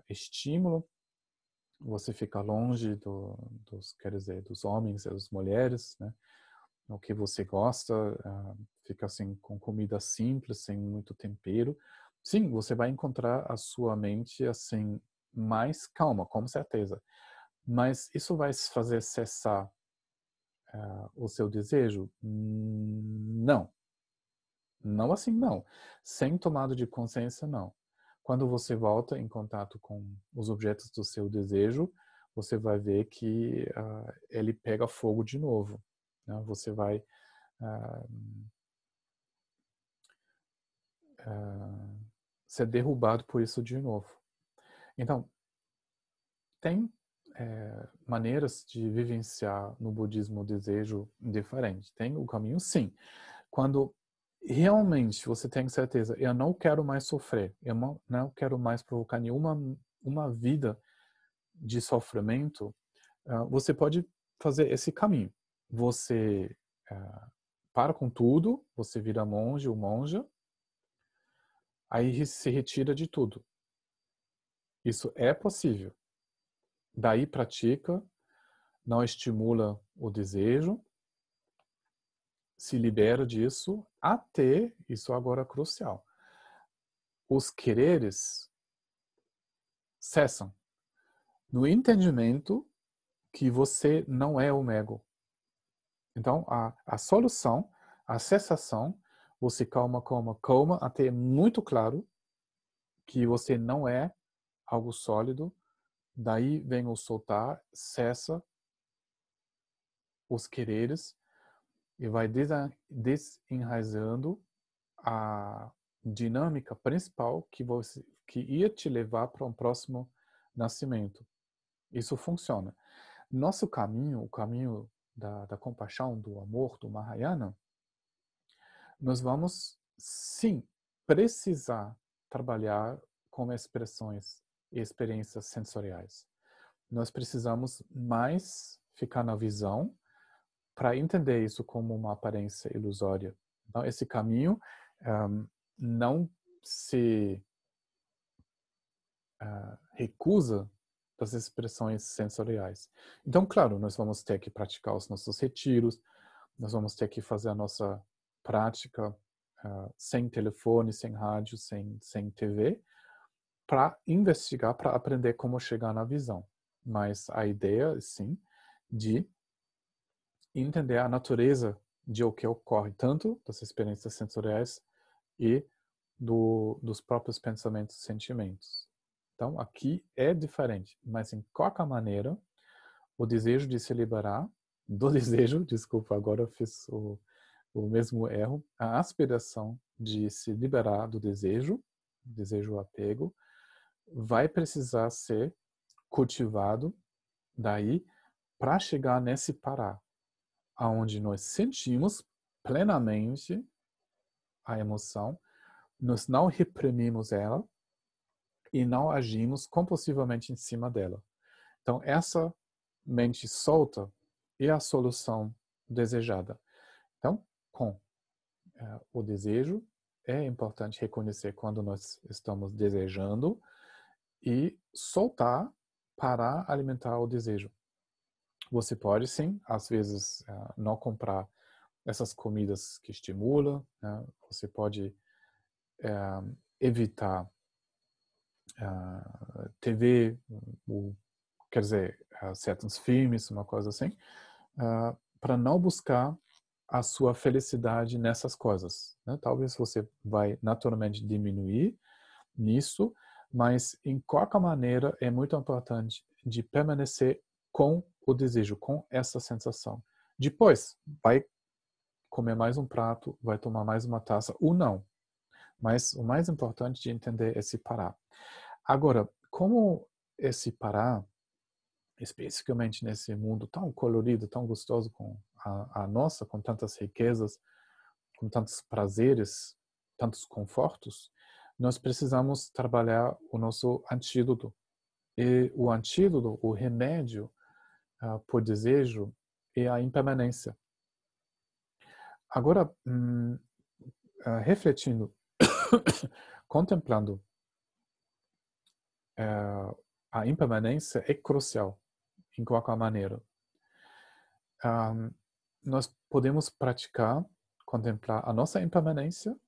estímulo, você fica longe quer dizer, dos homens e das mulheres, né? O que você gosta, fica assim com comida simples, sem muito tempero. Sim, você vai encontrar a sua mente assim mais calma, com certeza. Mas isso vai fazer cessar o seu desejo? Não. Não assim, não. Sem tomada de consciência, não. Quando você volta em contato com os objetos do seu desejo, você vai ver que ele pega fogo de novo, né? Você vai ser derrubado por isso de novo. Então, tem maneiras de vivenciar no budismo o desejo diferente. Tem o caminho, sim. Quando realmente você tem certeza, eu não quero mais sofrer, eu não quero mais provocar nenhuma uma vida de sofrimento, você pode fazer esse caminho. Você para com tudo, você vira monge ou monja, aí se retira de tudo. Isso é possível. Daí pratica, não estimula o desejo, se libera disso, até, isso agora é crucial, os quereres cessam. No entendimento que você não é o ego. Então, a solução, a cessação, você calma, até muito claro que você não é algo sólido, daí vem o soltar, cessa os quereres e vai desenraizando a dinâmica principal que ia te levar para um próximo nascimento. Isso funciona. Nosso caminho, o caminho da compaixão, do amor, do Mahayana, nós vamos, sim, precisar trabalhar com expressões e experiências sensoriais. Nós precisamos mais ficar na visão para entender isso como uma aparência ilusória. Então, esse caminho não se recusa das expressões sensoriais. Então, claro, nós vamos ter que praticar os nossos retiros, nós vamos ter que fazer a nossa prática, sem telefone, sem rádio, sem TV, para investigar, para aprender como chegar na visão. Mas a ideia, sim, de entender a natureza de o que ocorre, tanto das experiências sensoriais e dos próprios pensamentos e sentimentos. Então, aqui é diferente, mas em qualquer maneira, o desejo de se liberar do desejo, desculpa, agora eu fiz o mesmo erro, a aspiração de se liberar do desejo apego, vai precisar ser cultivado daí para chegar nesse parar, aonde nós sentimos plenamente a emoção, nós não reprimimos ela e não agimos compulsivamente em cima dela. Então, essa mente solta é a solução desejada. Então, com o desejo, é importante reconhecer quando nós estamos desejando e soltar para alimentar o desejo. Você pode, sim, às vezes, não comprar essas comidas que estimulam, né? Você pode evitar TV, quer dizer, certos filmes, uma coisa assim, para não buscar a sua felicidade nessas coisas, né? Talvez você vai naturalmente diminuir nisso, mas em qualquer maneira é muito importante de permanecer com o desejo, com essa sensação. Depois, vai comer mais um prato, vai tomar mais uma taça, ou não. Mas o mais importante de entender é se parar. Agora, como esse parar, especificamente nesse mundo tão colorido, tão gostoso com a nossa, com tantas riquezas, com tantos prazeres, tantos confortos, nós precisamos trabalhar o nosso antídoto. E o antídoto, o remédio por desejo, é a impermanência. Agora, refletindo, contemplando, a impermanência é crucial, em qualquer maneira. Nós podemos praticar, contemplar a nossa impermanência.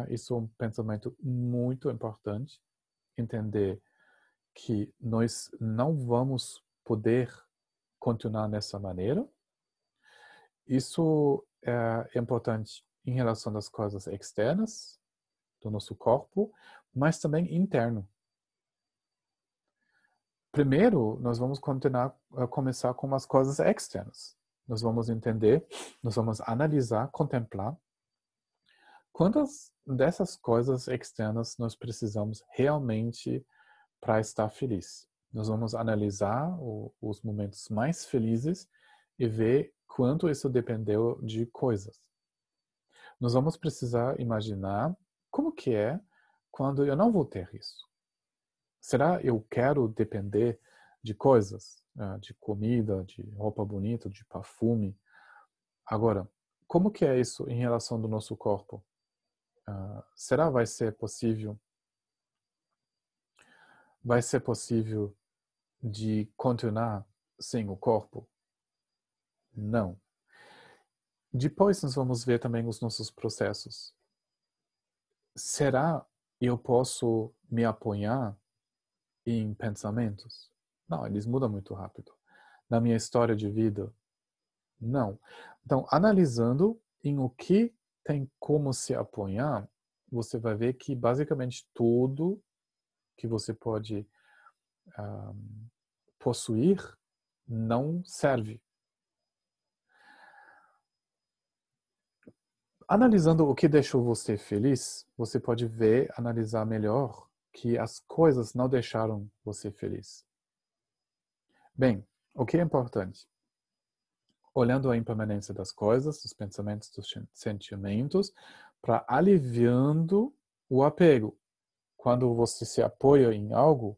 Isso é um pensamento muito importante. Entender que nós não vamos poder continuar dessa maneira. Isso é importante em relação às coisas externas do nosso corpo, mas também interno. Primeiro, nós vamos começar com as coisas externas. Nós vamos entender, nós vamos analisar, contemplar quantas dessas coisas externas nós precisamos realmente para estar feliz. Nós vamos analisar os momentos mais felizes e ver quanto isso dependeu de coisas. Nós vamos precisar imaginar como que é quando eu não vou ter isso. Será eu quero depender de coisas, de comida, de roupa bonita, de perfume? Agora, como que é isso em relação do nosso corpo? Será vai ser possível de continuar sem o corpo? Não. Depois nós vamos ver também os nossos processos. Será eu posso me apoiar em pensamentos? Não, eles mudam muito rápido. Na minha história de vida, não. Então, analisando em o que tem como se apoiar, você vai ver que basicamente tudo que você pode possuir não serve. Analisando o que deixou você feliz, você pode analisar melhor que as coisas não deixaram você feliz. Bem, o que é importante? Olhando a impermanência das coisas, dos pensamentos, dos sentimentos, para aliviando o apego. Quando você se apoia em algo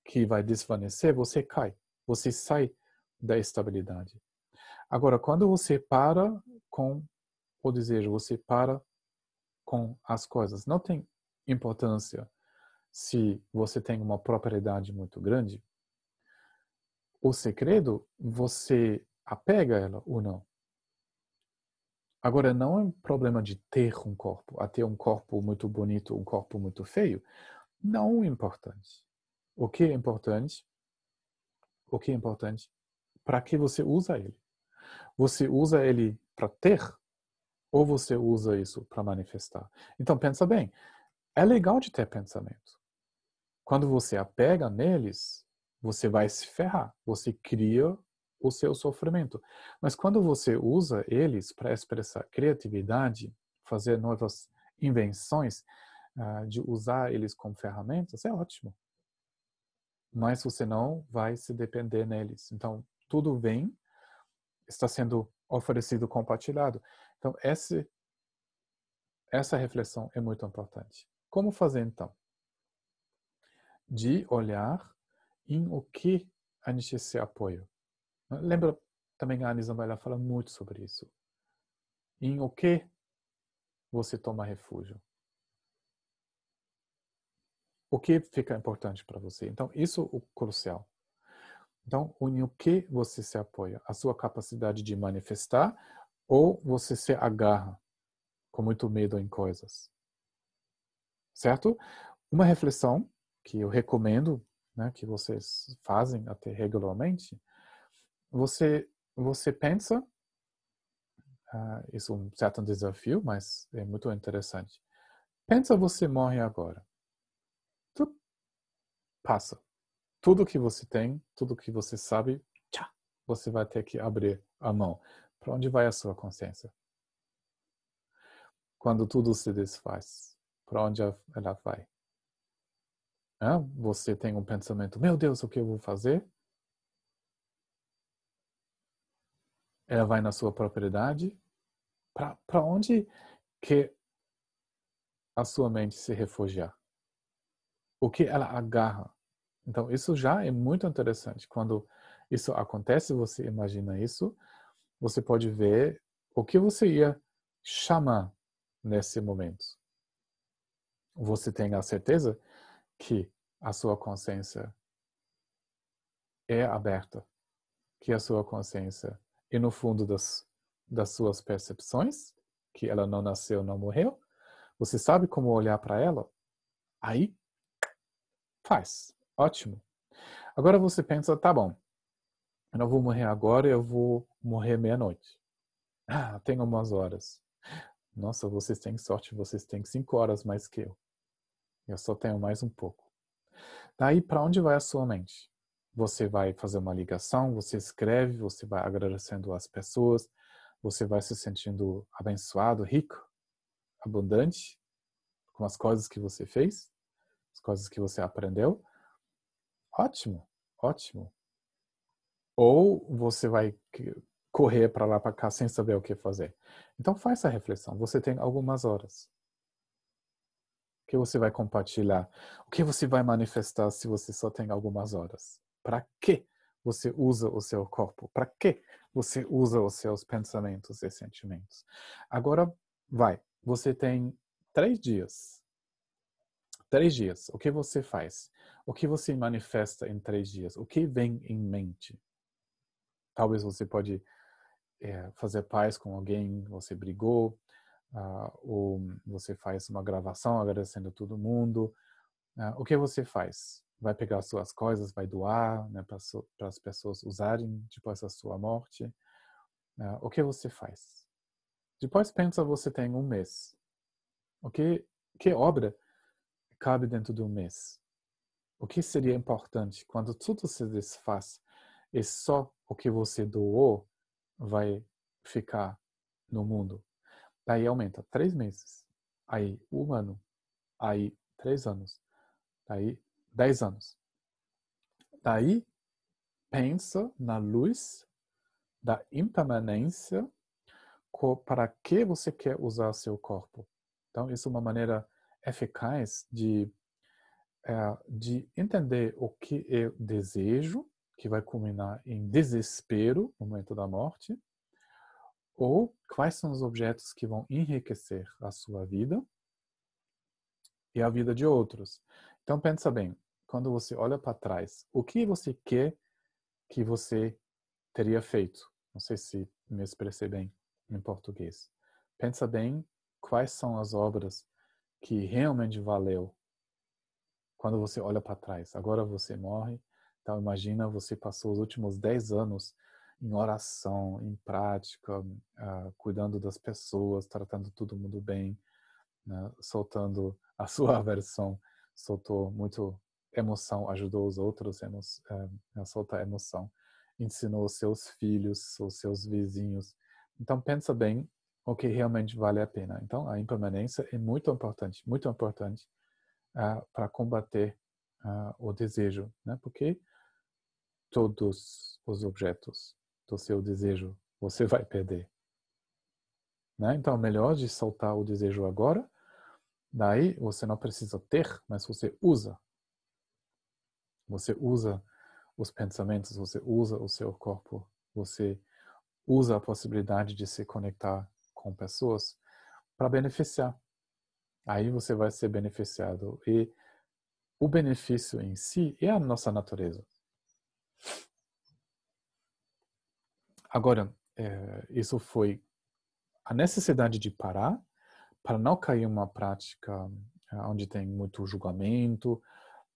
que vai desvanecer, você cai, você sai da estabilidade. Agora, quando você para com o desejo, você para com as coisas, não tem importância se você tem uma propriedade muito grande. O segredo, você apega ela ou não. Agora, não é um problema de ter um corpo, a ter um corpo muito bonito, um corpo muito feio. Não é importante. O que é importante? O que é importante? Para que você usa ele? Você usa ele para ter ou você usa isso para manifestar? Então, pensa bem. É legal de ter pensamento. Quando você apega neles, você vai se ferrar. Você cria o seu sofrimento. Mas quando você usa eles para expressar criatividade, fazer novas invenções, de usar eles como ferramentas, é ótimo. Mas você não vai se depender neles. Então, tudo vem, está sendo oferecido, compartilhado. Então, essa reflexão é muito importante. Como fazer, então? De olhar em o que a gente se apoia. Lembra também a Ana Isabela fala muito sobre isso. Em o que você toma refúgio. O que fica importante para você. Então, isso é o crucial. Então, em o que você se apoia? A sua capacidade de manifestar ou você se agarra com muito medo em coisas? Certo? Uma reflexão que eu recomendo, né, que vocês fazem até regularmente, você pensa, isso é um certo desafio, mas é muito interessante. Pensa você morre agora. Tudo passa. Tudo que você tem, tudo que você sabe, tchá, você vai ter que abrir a mão. Para onde vai a sua consciência? Quando tudo se desfaz, para onde ela vai? Você tem um pensamento, meu Deus, o que eu vou fazer? Ela vai na sua propriedade? Para onde que a sua mente se refugiar? O que ela agarra? Então, isso já é muito interessante. Quando isso acontece, você imagina isso, você pode ver o que você ia chamar nesse momento. Você tem a certeza que a sua consciência é aberta, que a sua consciência é no fundo das suas percepções, que ela não nasceu, não morreu. Você sabe como olhar para ela? Aí, faz. Ótimo. Agora você pensa, tá bom, eu não vou morrer agora, eu vou morrer meia-noite. Tenho umas horas. Nossa, vocês têm sorte, vocês têm 5 horas mais que eu. Eu só tenho mais um pouco. Daí, para onde vai a sua mente? Você vai fazer uma ligação, você escreve, você vai agradecendo as pessoas, você vai se sentindo abençoado, rico, abundante com as coisas que você fez, as coisas que você aprendeu. Ótimo, ótimo. Ou você vai correr para lá para cá sem saber o que fazer. Então faz essa reflexão. Você tem algumas horas. O que você vai compartilhar? O que você vai manifestar se você só tem algumas horas? Para que você usa o seu corpo? Para que você usa os seus pensamentos e sentimentos? Agora, vai. Você tem 3 dias. 3 dias. O que você faz? O que você manifesta em 3 dias? O que vem em mente? Talvez você pode fazer paz com alguém, você brigou, ou você faz uma gravação agradecendo todo mundo. O que você faz? Vai pegar suas coisas, vai doar, né, para as pessoas usarem depois da sua morte? O que você faz? Depois pensa, você tem um mês. Que obra cabe dentro de um mês? O que seria importante quando tudo se desfaz e só o que você doou vai ficar no mundo? Daí aumenta 3 meses, aí 1 ano, aí 3 anos, daí 10 anos. Daí pensa na luz da impermanência para que você quer usar seu corpo. Então, isso é uma maneira eficaz de entender o que é desejo, que vai culminar em desespero no momento da morte, ou quais são os objetos que vão enriquecer a sua vida e a vida de outros. Então, pensa bem, quando você olha para trás, o que você quer que você teria feito? Não sei se me expressei bem em português. pensa bem quais são as obras que realmente valeu quando você olha para trás. Agora você morre, então imagina você passou os últimos 10 anos em oração, em prática, cuidando das pessoas, tratando todo mundo bem, né? Soltando a sua aversão, soltou muito emoção, ajudou os outros a soltar emoção, ensinou os seus filhos, os seus vizinhos. Então pensa bem o que realmente vale a pena. Então a impermanência é muito importante para combater o desejo, né? Porque todos os objetos do seu desejo você vai perder, né? Então é melhor de soltar o desejo agora. Daí você não precisa ter, mas você usa. Você usa os pensamentos, você usa o seu corpo, você usa a possibilidade de se conectar com pessoas para beneficiar. Aí você vai ser beneficiado. E o benefício em si é a nossa natureza. Agora, isso foi a necessidade de parar para não cair em uma prática onde tem muito julgamento,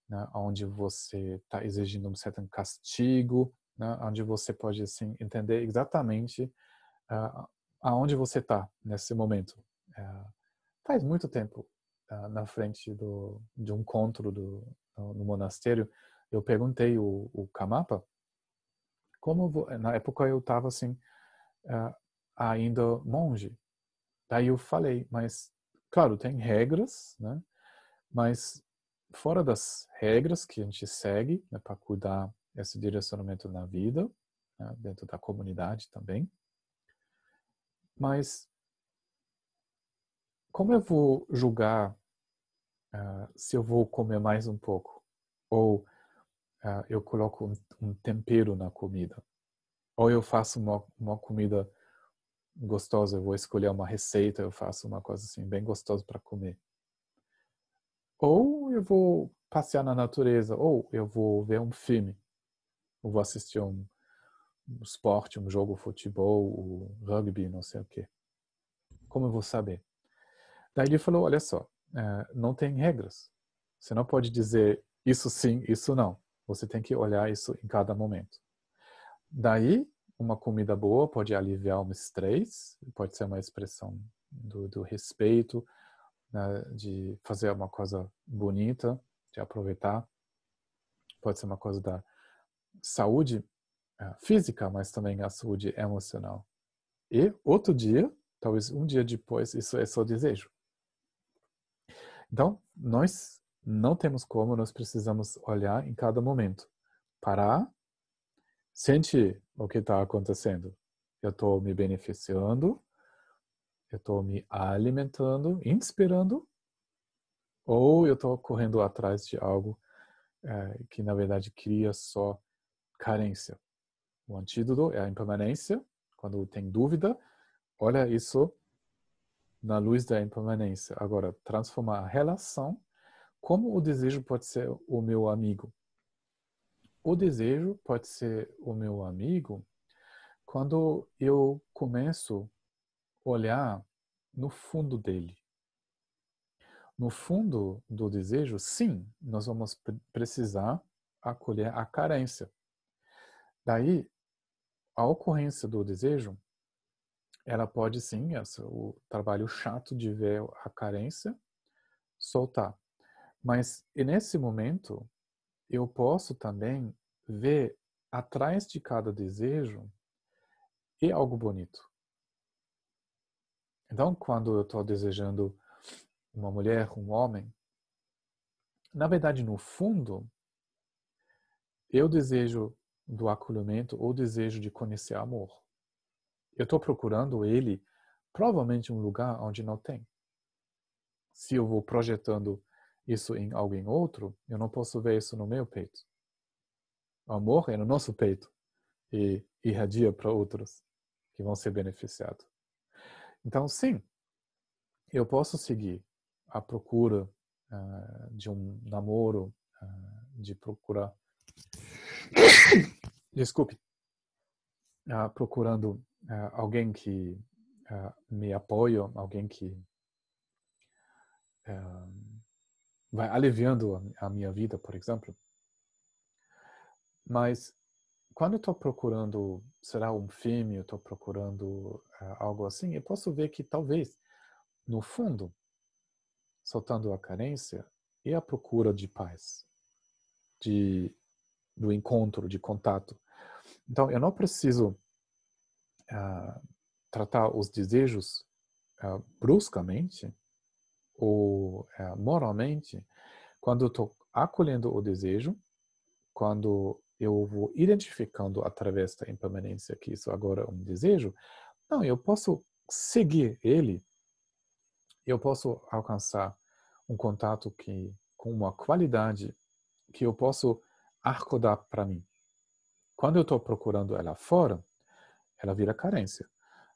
né, onde você está exigindo um certo castigo, né, onde você pode assim entender exatamente aonde você está nesse momento. Faz muito tempo, na frente de um encontro no monastério, eu perguntei o Karmapa, na época eu estava assim, ainda monge. Daí eu falei, mas, claro, tem regras, né? Mas fora das regras que a gente segue, né, para cuidar esse direcionamento na vida, né, dentro da comunidade também. Mas como eu vou julgar se eu vou comer mais um pouco? Ou eu coloco um tempero na comida? Ou eu faço uma comida gostosa, eu vou escolher uma receita, eu faço uma coisa assim bem gostosa para comer. Ou eu vou passear na natureza, ou eu vou ver um filme, ou vou assistir um esporte, um jogo de futebol, um rugby, não sei o quê. Como eu vou saber? Daí ele falou, olha só, não tem regras. Você não pode dizer isso sim, isso não. Você tem que olhar isso em cada momento. Daí, uma comida boa pode aliviar um estresse, pode ser uma expressão do respeito, né, de fazer uma coisa bonita, de aproveitar. Pode ser uma coisa da saúde física, mas também a saúde emocional. E outro dia, talvez um dia depois, isso é só desejo. Então, nós não temos como, nós precisamos olhar em cada momento. Parar, sentir o que está acontecendo. Eu estou me beneficiando, eu estou me alimentando, inspirando, ou eu estou correndo atrás de algo que, na verdade, cria só carência. O antídoto é a impermanência. Quando tem dúvida, olha isso na luz da impermanência. Agora, transformar a relação. Como o desejo pode ser o meu amigo? O desejo pode ser o meu amigo quando eu começo a olhar no fundo dele. No fundo do desejo, sim, nós vamos precisar acolher a carência. Daí, a ocorrência do desejo, ela pode sim, o trabalho chato de ver a carência, soltar. Mas nesse momento, eu posso também ver atrás de cada desejo e algo bonito. Então, quando eu estou desejando uma mulher, um homem, na verdade, no fundo, eu desejo do acolhimento ou desejo de conhecer amor. Eu estou procurando ele, provavelmente, em um lugar onde não tem. Se eu vou projetando isso em alguém outro, eu não posso ver isso no meu peito. O amor é no nosso peito e irradia para outros que vão ser beneficiados. Então, sim, eu posso seguir a procura de um namoro, de procurar, desculpe, procurando alguém que me apoia, alguém que vai aliviando a minha vida, por exemplo. Mas quando eu estou procurando, será um filme, eu estou procurando algo assim, eu posso ver que talvez, no fundo, soltando a carência, é a procura de paz, do encontro, de contato. Então, eu não preciso tratar os desejos bruscamente ou moralmente. Quando eu estou acolhendo o desejo, quando eu vou identificando através da impermanência que isso agora é um desejo, não, eu posso seguir ele, eu posso alcançar um contato com uma qualidade que eu posso acordar para mim. Quando eu estou procurando ela fora, ela vira carência.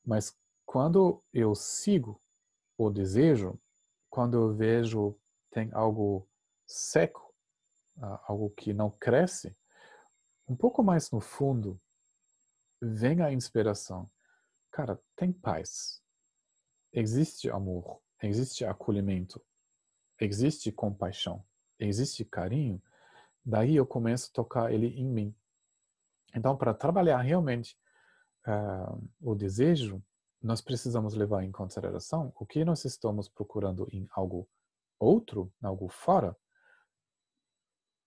Mas quando eu sigo o desejo, quando eu vejo tem algo seco, algo que não cresce, um pouco mais no fundo, vem a inspiração. Cara, tem paz. Existe amor, existe acolhimento, existe compaixão, existe carinho. Daí eu começo a tocar ele em mim. Então, para trabalhar realmente o desejo, nós precisamos levar em consideração o que nós estamos procurando em algo outro, em algo fora.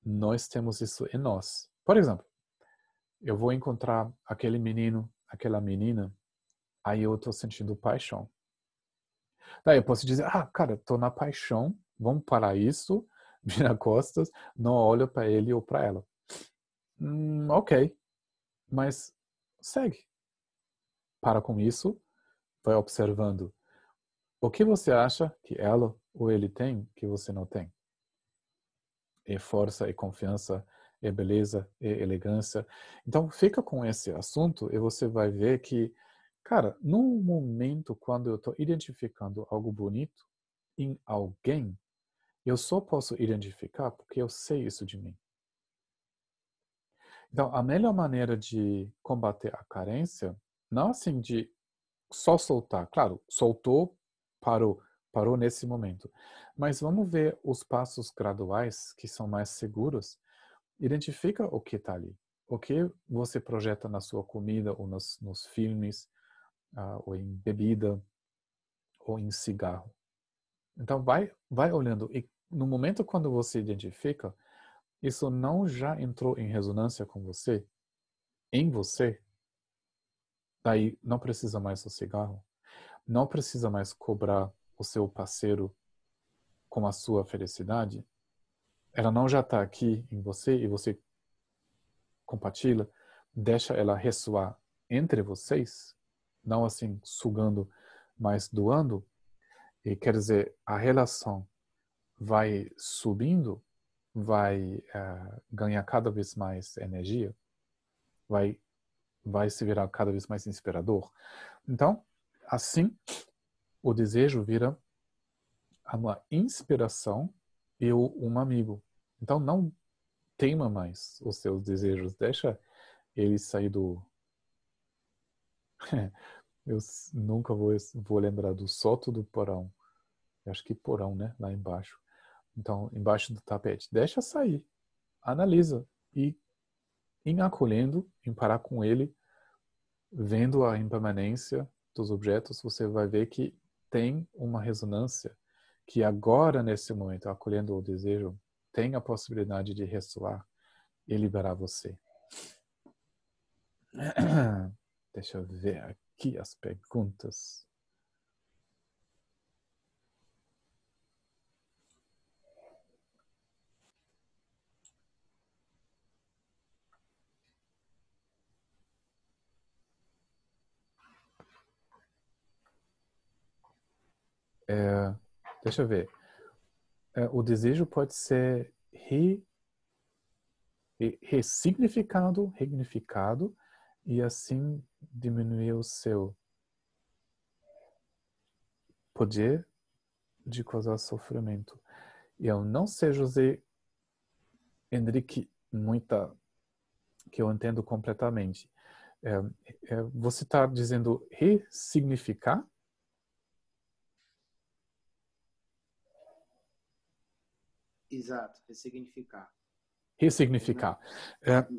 Nós temos isso em nós. Por exemplo, eu vou encontrar aquele menino, aquela menina, aí eu estou sentindo paixão. Daí eu posso dizer, cara, estou na paixão, vamos parar isso, vira costas, não olho para ele ou para ela. Ok, mas segue. Para com isso, vai observando. O que você acha que ela ou ele tem que você não tem? É força, é confiança, é beleza, é elegância. Então, fica com esse assunto e você vai ver que, cara, no momento quando eu estou identificando algo bonito em alguém, eu só posso identificar porque eu sei isso de mim. Então, a melhor maneira de combater a carência, não assim de só soltar. Claro, soltou, parou nesse momento. Mas vamos ver os passos graduais que são mais seguros. Identifica o que está ali. O que você projeta na sua comida ou nos filmes, ou em bebida, ou em cigarro. Então, vai olhando. E no momento quando você identifica, isso não já entrou em ressonância com você, em você, daí não precisa mais do cigarro, não precisa mais cobrar o seu parceiro com a sua felicidade. Ela não já está aqui em você e você compartilha, deixa ela ressoar entre vocês, não assim sugando, mas doando. E quer dizer, a relação vai subindo, vai ganhar cada vez mais energia, vai se virar cada vez mais inspirador. Então, assim, o desejo vira uma inspiração e um amigo. Então, não teima mais os seus desejos, deixa ele sair do... Eu nunca vou lembrar do solto do porão. Eu acho que porão, né? Lá embaixo. Então, embaixo do tapete. Deixa sair. Analisa. E em acolhendo, em parar com ele, vendo a impermanência dos objetos, você vai ver que tem uma ressonância que agora, nesse momento, acolhendo o desejo, tem a possibilidade de ressoar e liberar você. Deixa eu ver aqui as perguntas. Deixa eu ver. O desejo pode ser ressignificado e assim diminuir o seu poder de causar sofrimento. E eu não sei, José Henrique, que eu entendo completamente. Você está dizendo ressignificar Exato, ressignificar. Ressignificar.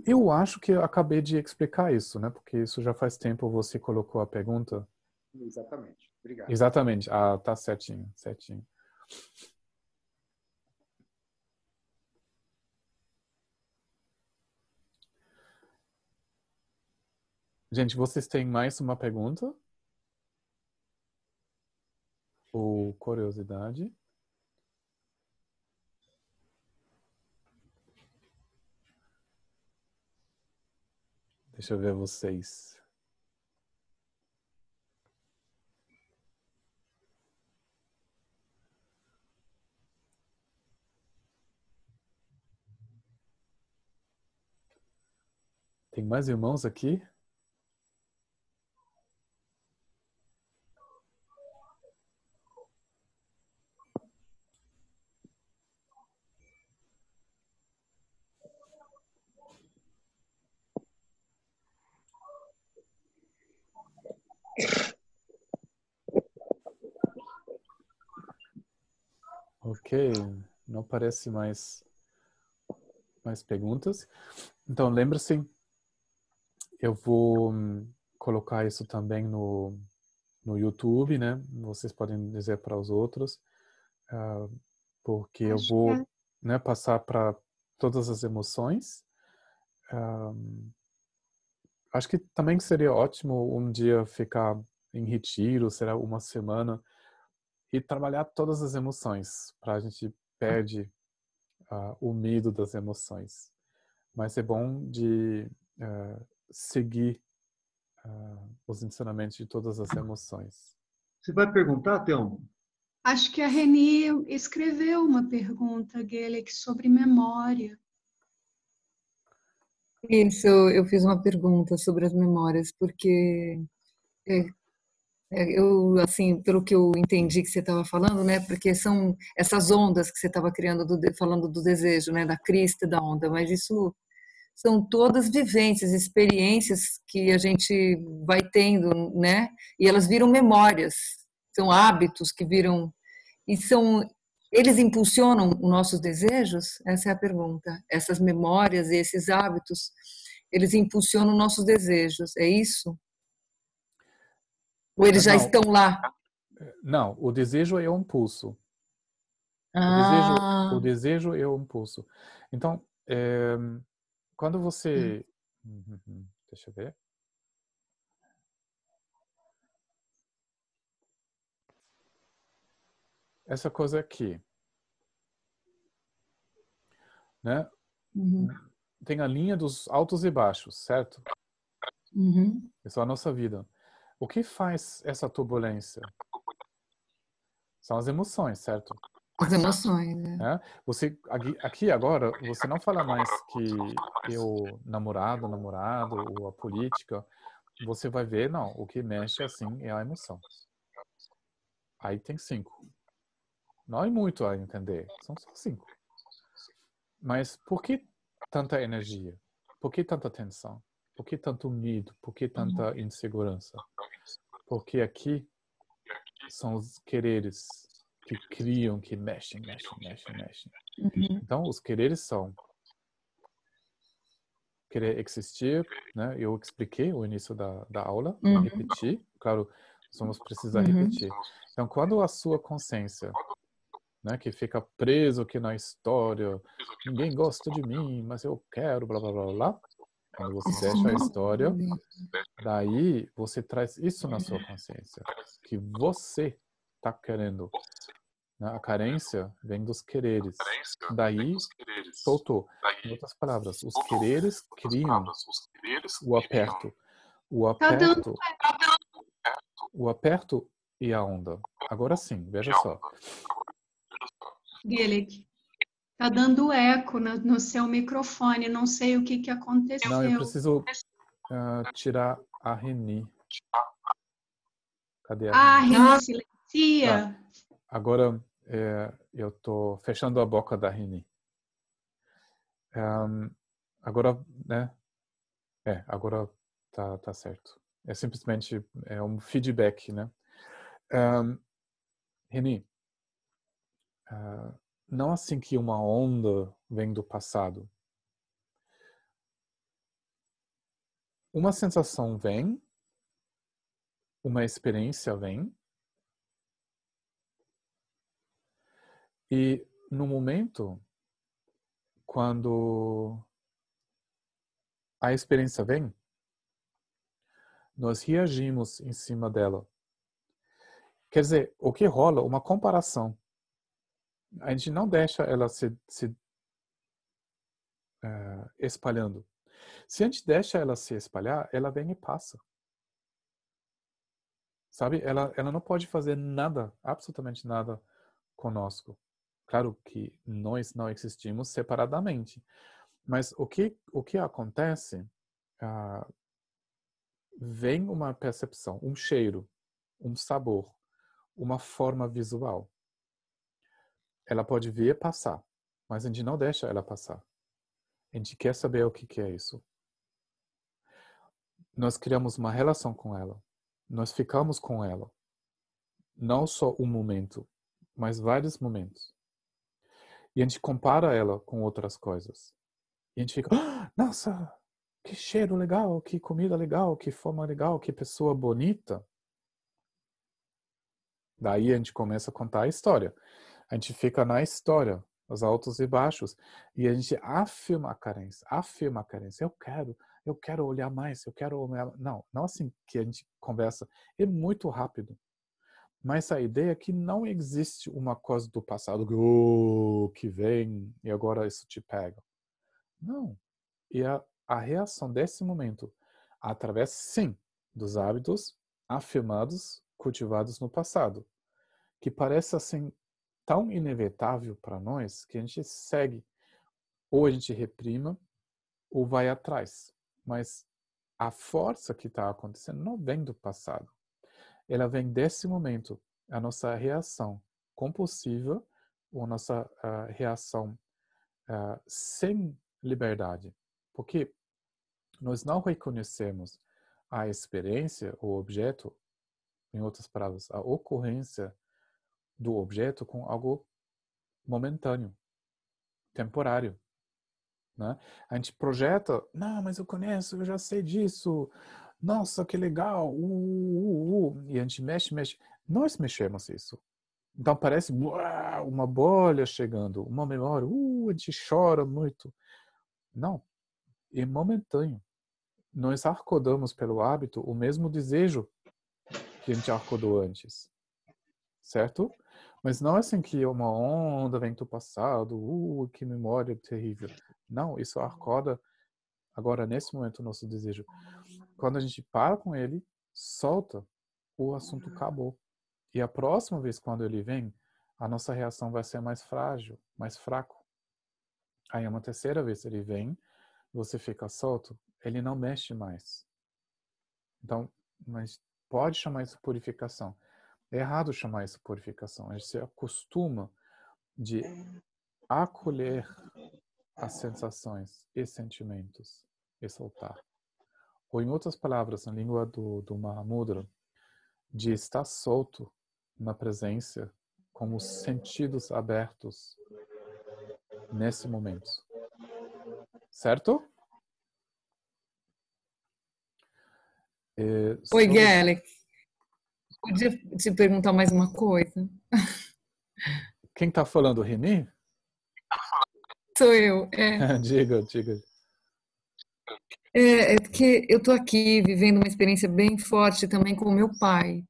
Eu acho que eu acabei de explicar isso, né? Porque isso já faz tempo você colocou a pergunta. Exatamente. Obrigado. Exatamente. Ah, tá certinho, certinho. Gente, vocês têm mais uma pergunta? Ou curiosidade? Deixa eu ver vocês. Tem mais irmãos aqui? Ok, não parece mais perguntas. Então, lembre-se, eu vou colocar isso também no YouTube, né? Vocês podem dizer para os outros, porque eu Acho que vou, né, passar para todas as emoções. Acho que também seria ótimo um dia ficar em retiro, será uma semana, e trabalhar todas as emoções, para a gente perde o medo das emoções. Mas é bom de seguir os ensinamentos de todas as emoções. Você vai perguntar, Thelma? Acho que a Reni escreveu uma pergunta, Guelec, sobre memória. Isso, eu fiz uma pergunta sobre as memórias, porque eu, assim, pelo que eu entendi que você estava falando, né? Porque são essas ondas que você estava criando, falando do desejo, né? Da crista da onda, mas isso são todas vivências, experiências que a gente vai tendo, né? E elas viram memórias, são hábitos que viram e são eles impulsionam os nossos desejos? Essa é a pergunta. Essas memórias e esses hábitos, eles impulsionam nossos desejos, é isso? Ou eles já Não, estão lá? não, o desejo é um impulso. O Ah, desejo é um impulso. Então, quando você... Deixa eu ver. Essa coisa aqui, né? uhum, Tem a linha dos altos e baixos, certo? uhum. Essa é a nossa vida. O que faz essa turbulência? São as emoções, certo? As emoções, né? Você aqui agora, você não fala mais que eu namorado ou a política. Você vai ver, não, o que mexe assim é a emoção. Aí tem 5. Não é muito a entender, são só 5. Mas por que tanta energia? Por que tanta tensão? Por que tanto medo? Por que tanta insegurança? Porque aqui são os quereres que criam, que mexem. Uhum, Então, os quereres são querer existir, né? Eu expliquei o início da aula, não uhum, repeti. Claro, nós vamos precisar uhum, repetir. Então, quando a sua consciência, né, que fica preso aqui na história, ninguém gosta de mim, mas eu quero, blá, blá, blá, blá. Quando você deixa a história, daí você traz isso na sua consciência, que você está querendo. Né? A carência vem dos quereres. Daí, soltou. Em outras palavras, os quereres criam o aperto. O Tá dando, aperto, o aperto e a onda. Agora sim, veja só. Guelec, tá dando eco no seu microfone. Não sei o que Não, eu aconteceu. preciso tirar a Reni. Cadê a Ah, Reni? Reni, Tá. silencia. Agora eu estou fechando a boca da Reni. Agora, né? Agora tá certo. É simplesmente um feedback, né? Reni, não assim que uma onda vem do passado. Uma sensação vem, uma experiência vem, e no momento, quando a experiência vem, nós reagimos em cima dela. Quer dizer, o que rola? Uma comparação. A gente não deixa ela se espalhando. Se a gente deixa ela se espalhar, ela vem e passa. Sabe? Ela não pode fazer nada, absolutamente nada conosco. Claro que nós não existimos separadamente. Mas o que acontece, vem uma percepção, um cheiro, um sabor, uma forma visual. Ela pode vir e passar, mas a gente não deixa ela passar. A gente quer saber o que é isso. Nós criamos uma relação com ela. Nós ficamos com ela. Não só um momento, mas vários momentos. E a gente compara ela com outras coisas. E a gente fica, nossa, que cheiro legal, que comida legal, que forma legal, que pessoa bonita. Daí a gente começa a contar a história. A gente fica na história, os altos e baixos. E a gente afirma a carência. Eu quero olhar mais, eu quero olhar... Não assim que a gente conversa. É muito rápido. Mas a ideia é que não existe uma coisa do passado que vem e agora isso te pega. Não. E a reação desse momento, através, sim, dos hábitos afirmados, cultivados no passado, que parece assim tão inevitável para nós que a gente segue, ou a gente reprima, ou vai atrás. Mas a força que está acontecendo não vem do passado. Ela vem desse momento, a nossa reação compulsiva, ou a nossa reação sem liberdade. Porque nós não reconhecemos a experiência, o objeto, em outras palavras, a ocorrência do objeto com algo momentâneo, temporário. Né? A gente projeta, não, mas eu conheço, eu já sei disso, nossa, que legal, e a gente mexe. Nós mexemos isso. Então parece uma bolha chegando, uma memória, a gente chora muito. Não, é momentâneo. Nós acordamos pelo hábito o mesmo desejo que a gente acordou antes. Certo? Mas não é assim que uma onda vem do passado, que memória terrível. Não, isso acorda agora, nesse momento, o nosso desejo. Quando a gente para com ele, solta, o assunto acabou. E a próxima vez, quando ele vem, a nossa reação vai ser mais frágil, mais fraco. Aí, uma terceira vez ele vem, você fica solto, ele não mexe mais. Então, mas pode chamar isso de purificação. É errado chamar isso de purificação. A gente se acostuma de acolher as sensações e sentimentos e soltar. Ou, em outras palavras, na língua do Mahamudra, de estar solto na presença com os sentidos abertos nesse momento. Certo? Oi, Gelek. Podia te perguntar mais uma coisa? Quem está falando, Reni? Sou eu. Diga. É porque eu estou aqui vivendo uma experiência bem forte também com o meu pai.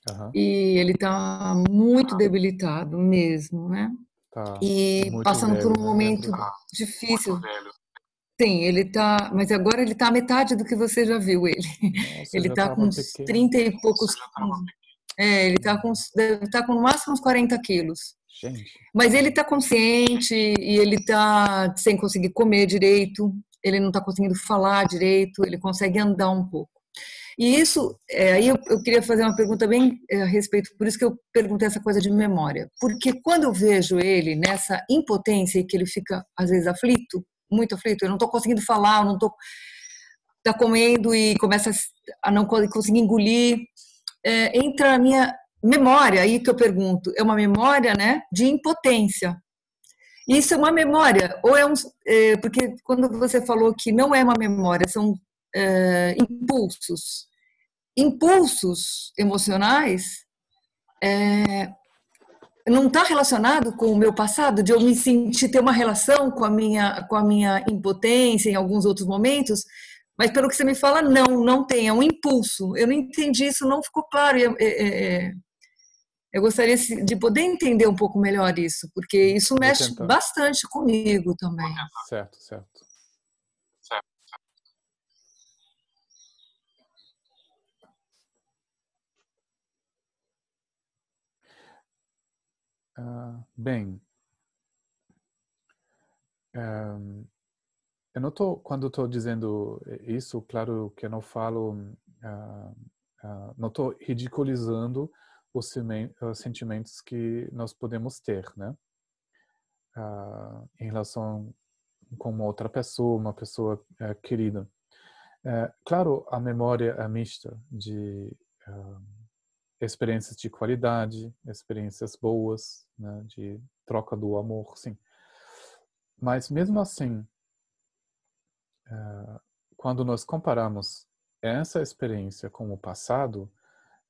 Uhum. E ele está muito debilitado mesmo, né? Tá e passando velho, por um momento difícil. Sim, ele tá, mas agora ele tá a metade do que você já viu ele. Nossa, Ele já tá tava com uns pequeno. 30 e poucos. Ele tá com, deve estar com no máximo uns 40 quilos. Gente. Mas ele tá consciente e ele tá sem conseguir comer direito, ele não tá conseguindo falar direito, ele consegue andar um pouco. E isso, aí eu queria fazer uma pergunta bem a respeito, por isso que eu perguntei essa coisa de memória. Porque quando eu vejo ele nessa impotência e que ele fica, às vezes, aflito, muito aflito, eu não estou conseguindo falar, eu não estou tá comendo e começa a não conseguir engolir, entra a minha memória, aí que eu pergunto, é uma memória, né, de impotência. Isso é uma memória? Ou porque quando você falou que não é uma memória, são impulsos. Impulsos emocionais não está relacionado com o meu passado, de eu me sentir, ter uma relação com a minha impotência em alguns outros momentos, mas pelo que você me fala, não tem, é um impulso. Eu não entendi isso, não ficou claro. Eu gostaria de poder entender um pouco melhor isso, porque isso Vou mexe tentar. bastante comigo também. Certo, certo. Bem, eu não tô, quando estou dizendo isso, claro que eu não falo, não estou ridiculizando os sentimentos que nós podemos ter, né? Em relação com uma outra pessoa, uma pessoa querida. Claro, a memória é mista de experiências de qualidade, experiências boas, né, de troca do amor, sim. Mas mesmo assim, quando nós comparamos essa experiência com o passado,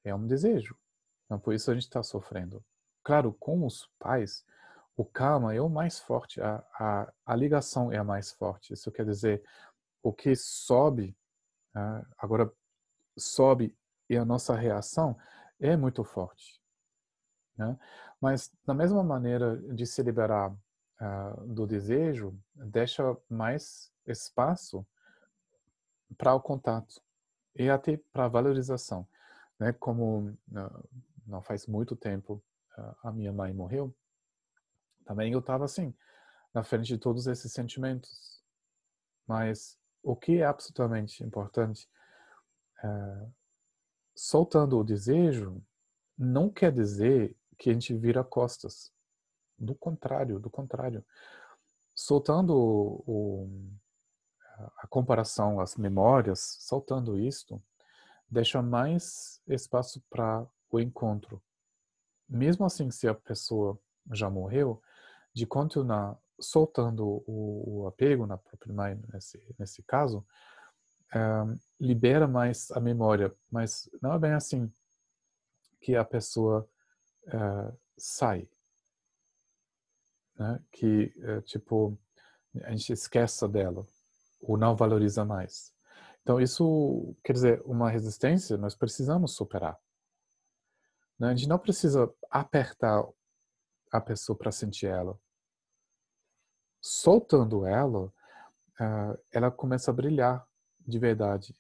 é um desejo. Então, por isso a gente está sofrendo. Claro, com os pais, o karma é o mais forte, a ligação é a mais forte. Isso quer dizer, o que sobe, agora sobe e a nossa reação é muito forte. Né? Mas, da mesma maneira de se liberar do desejo, deixa mais espaço para o contato e até para a valorização. Né? Como não faz muito tempo a minha mãe morreu, também eu estava assim, na frente de todos esses sentimentos. Mas o que é absolutamente importante, soltando o desejo, não quer dizer que a gente vira costas. Do contrário, do contrário. Soltando a comparação, as memórias, soltando isto, deixa mais espaço para o encontro. Mesmo assim, se a pessoa já morreu, de continuar soltando o apego na própria mãe, nesse caso, libera mais a memória. Mas não é bem assim que a pessoa sai. Né? Que, tipo, a gente esquece dela ou não valoriza mais. Então, isso quer dizer, uma resistência nós precisamos superar. Né? A gente não precisa apertar a pessoa para sentir ela. Soltando ela, ela começa a brilhar de verdade.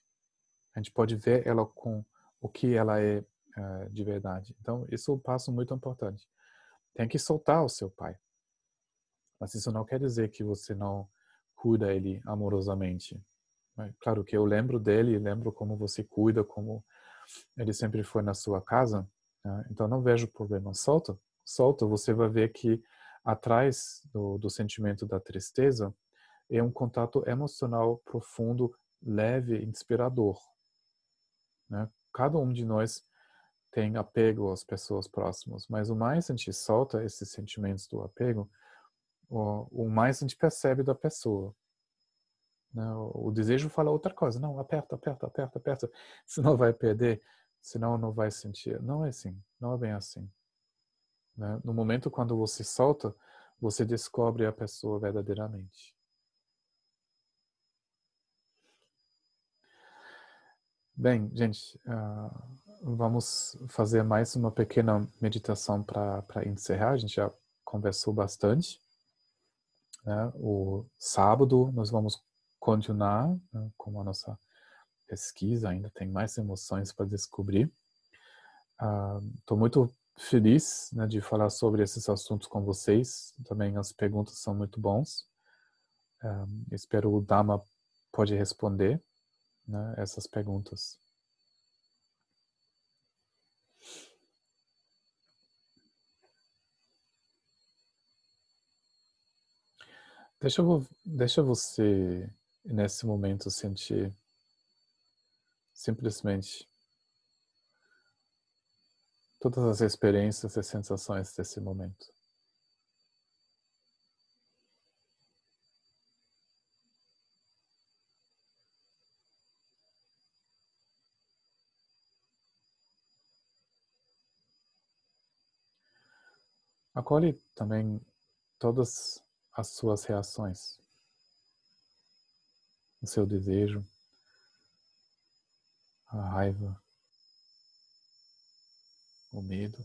A gente pode ver ela com o que ela é de verdade. Então, isso é um passo muito importante. Tem que soltar o seu pai. Mas isso não quer dizer que você não cuida ele amorosamente. Claro que eu lembro dele, lembro como você cuida, como ele sempre foi na sua casa. Né? Então, não vejo problema. Solta, você vai ver que atrás do sentimento da tristeza é um contato emocional profundo, leve, inspirador. Né? Cada um de nós tem apego às pessoas próximas, mas o mais a gente solta esses sentimentos do apego, o mais a gente percebe da pessoa. Né? O desejo fala outra coisa. Não, aperta, aperta, aperta, aperta. Senão vai perder, senão não vai sentir. Não é assim, não é bem assim. Né? No momento quando você solta, você descobre a pessoa verdadeiramente. Bem, gente, vamos fazer mais uma pequena meditação para encerrar. A gente já conversou bastante. Né? O sábado nós vamos continuar, né, com a nossa pesquisa. Ainda tem mais emoções para descobrir. Estou muito feliz, né, de falar sobre esses assuntos com vocês. Também as perguntas são muito bons. Espero o Dharma pode responder, né, essas perguntas. Deixa você, nesse momento, sentir simplesmente todas as experiências e sensações desse momento. Acolhe também todas as suas reações, o seu desejo, a raiva, o medo.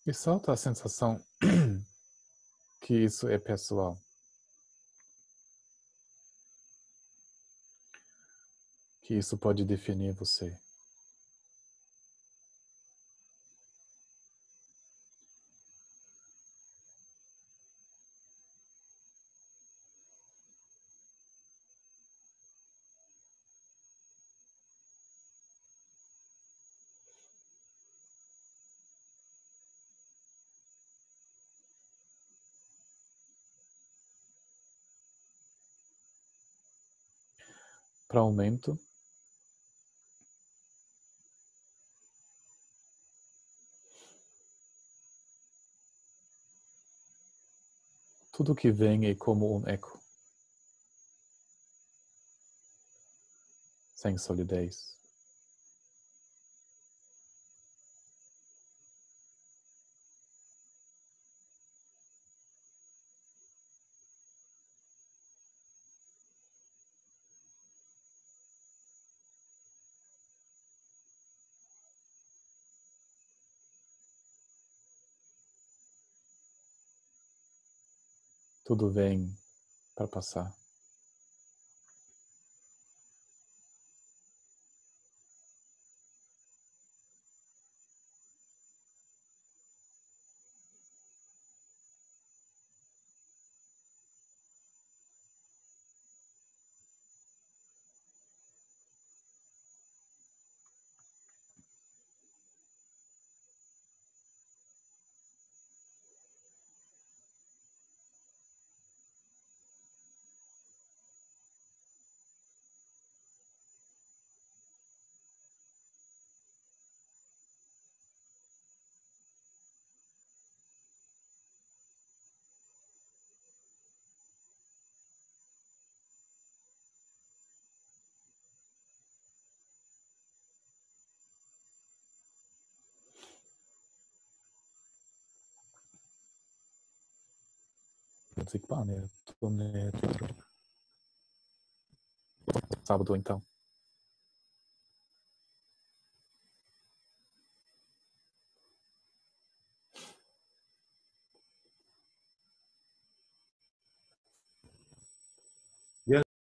E solta a sensação que isso é pessoal. Que isso pode definir você. Para aumento, tudo que vem é como um eco, sem solidez. Tudo vem para passar. Sábado então.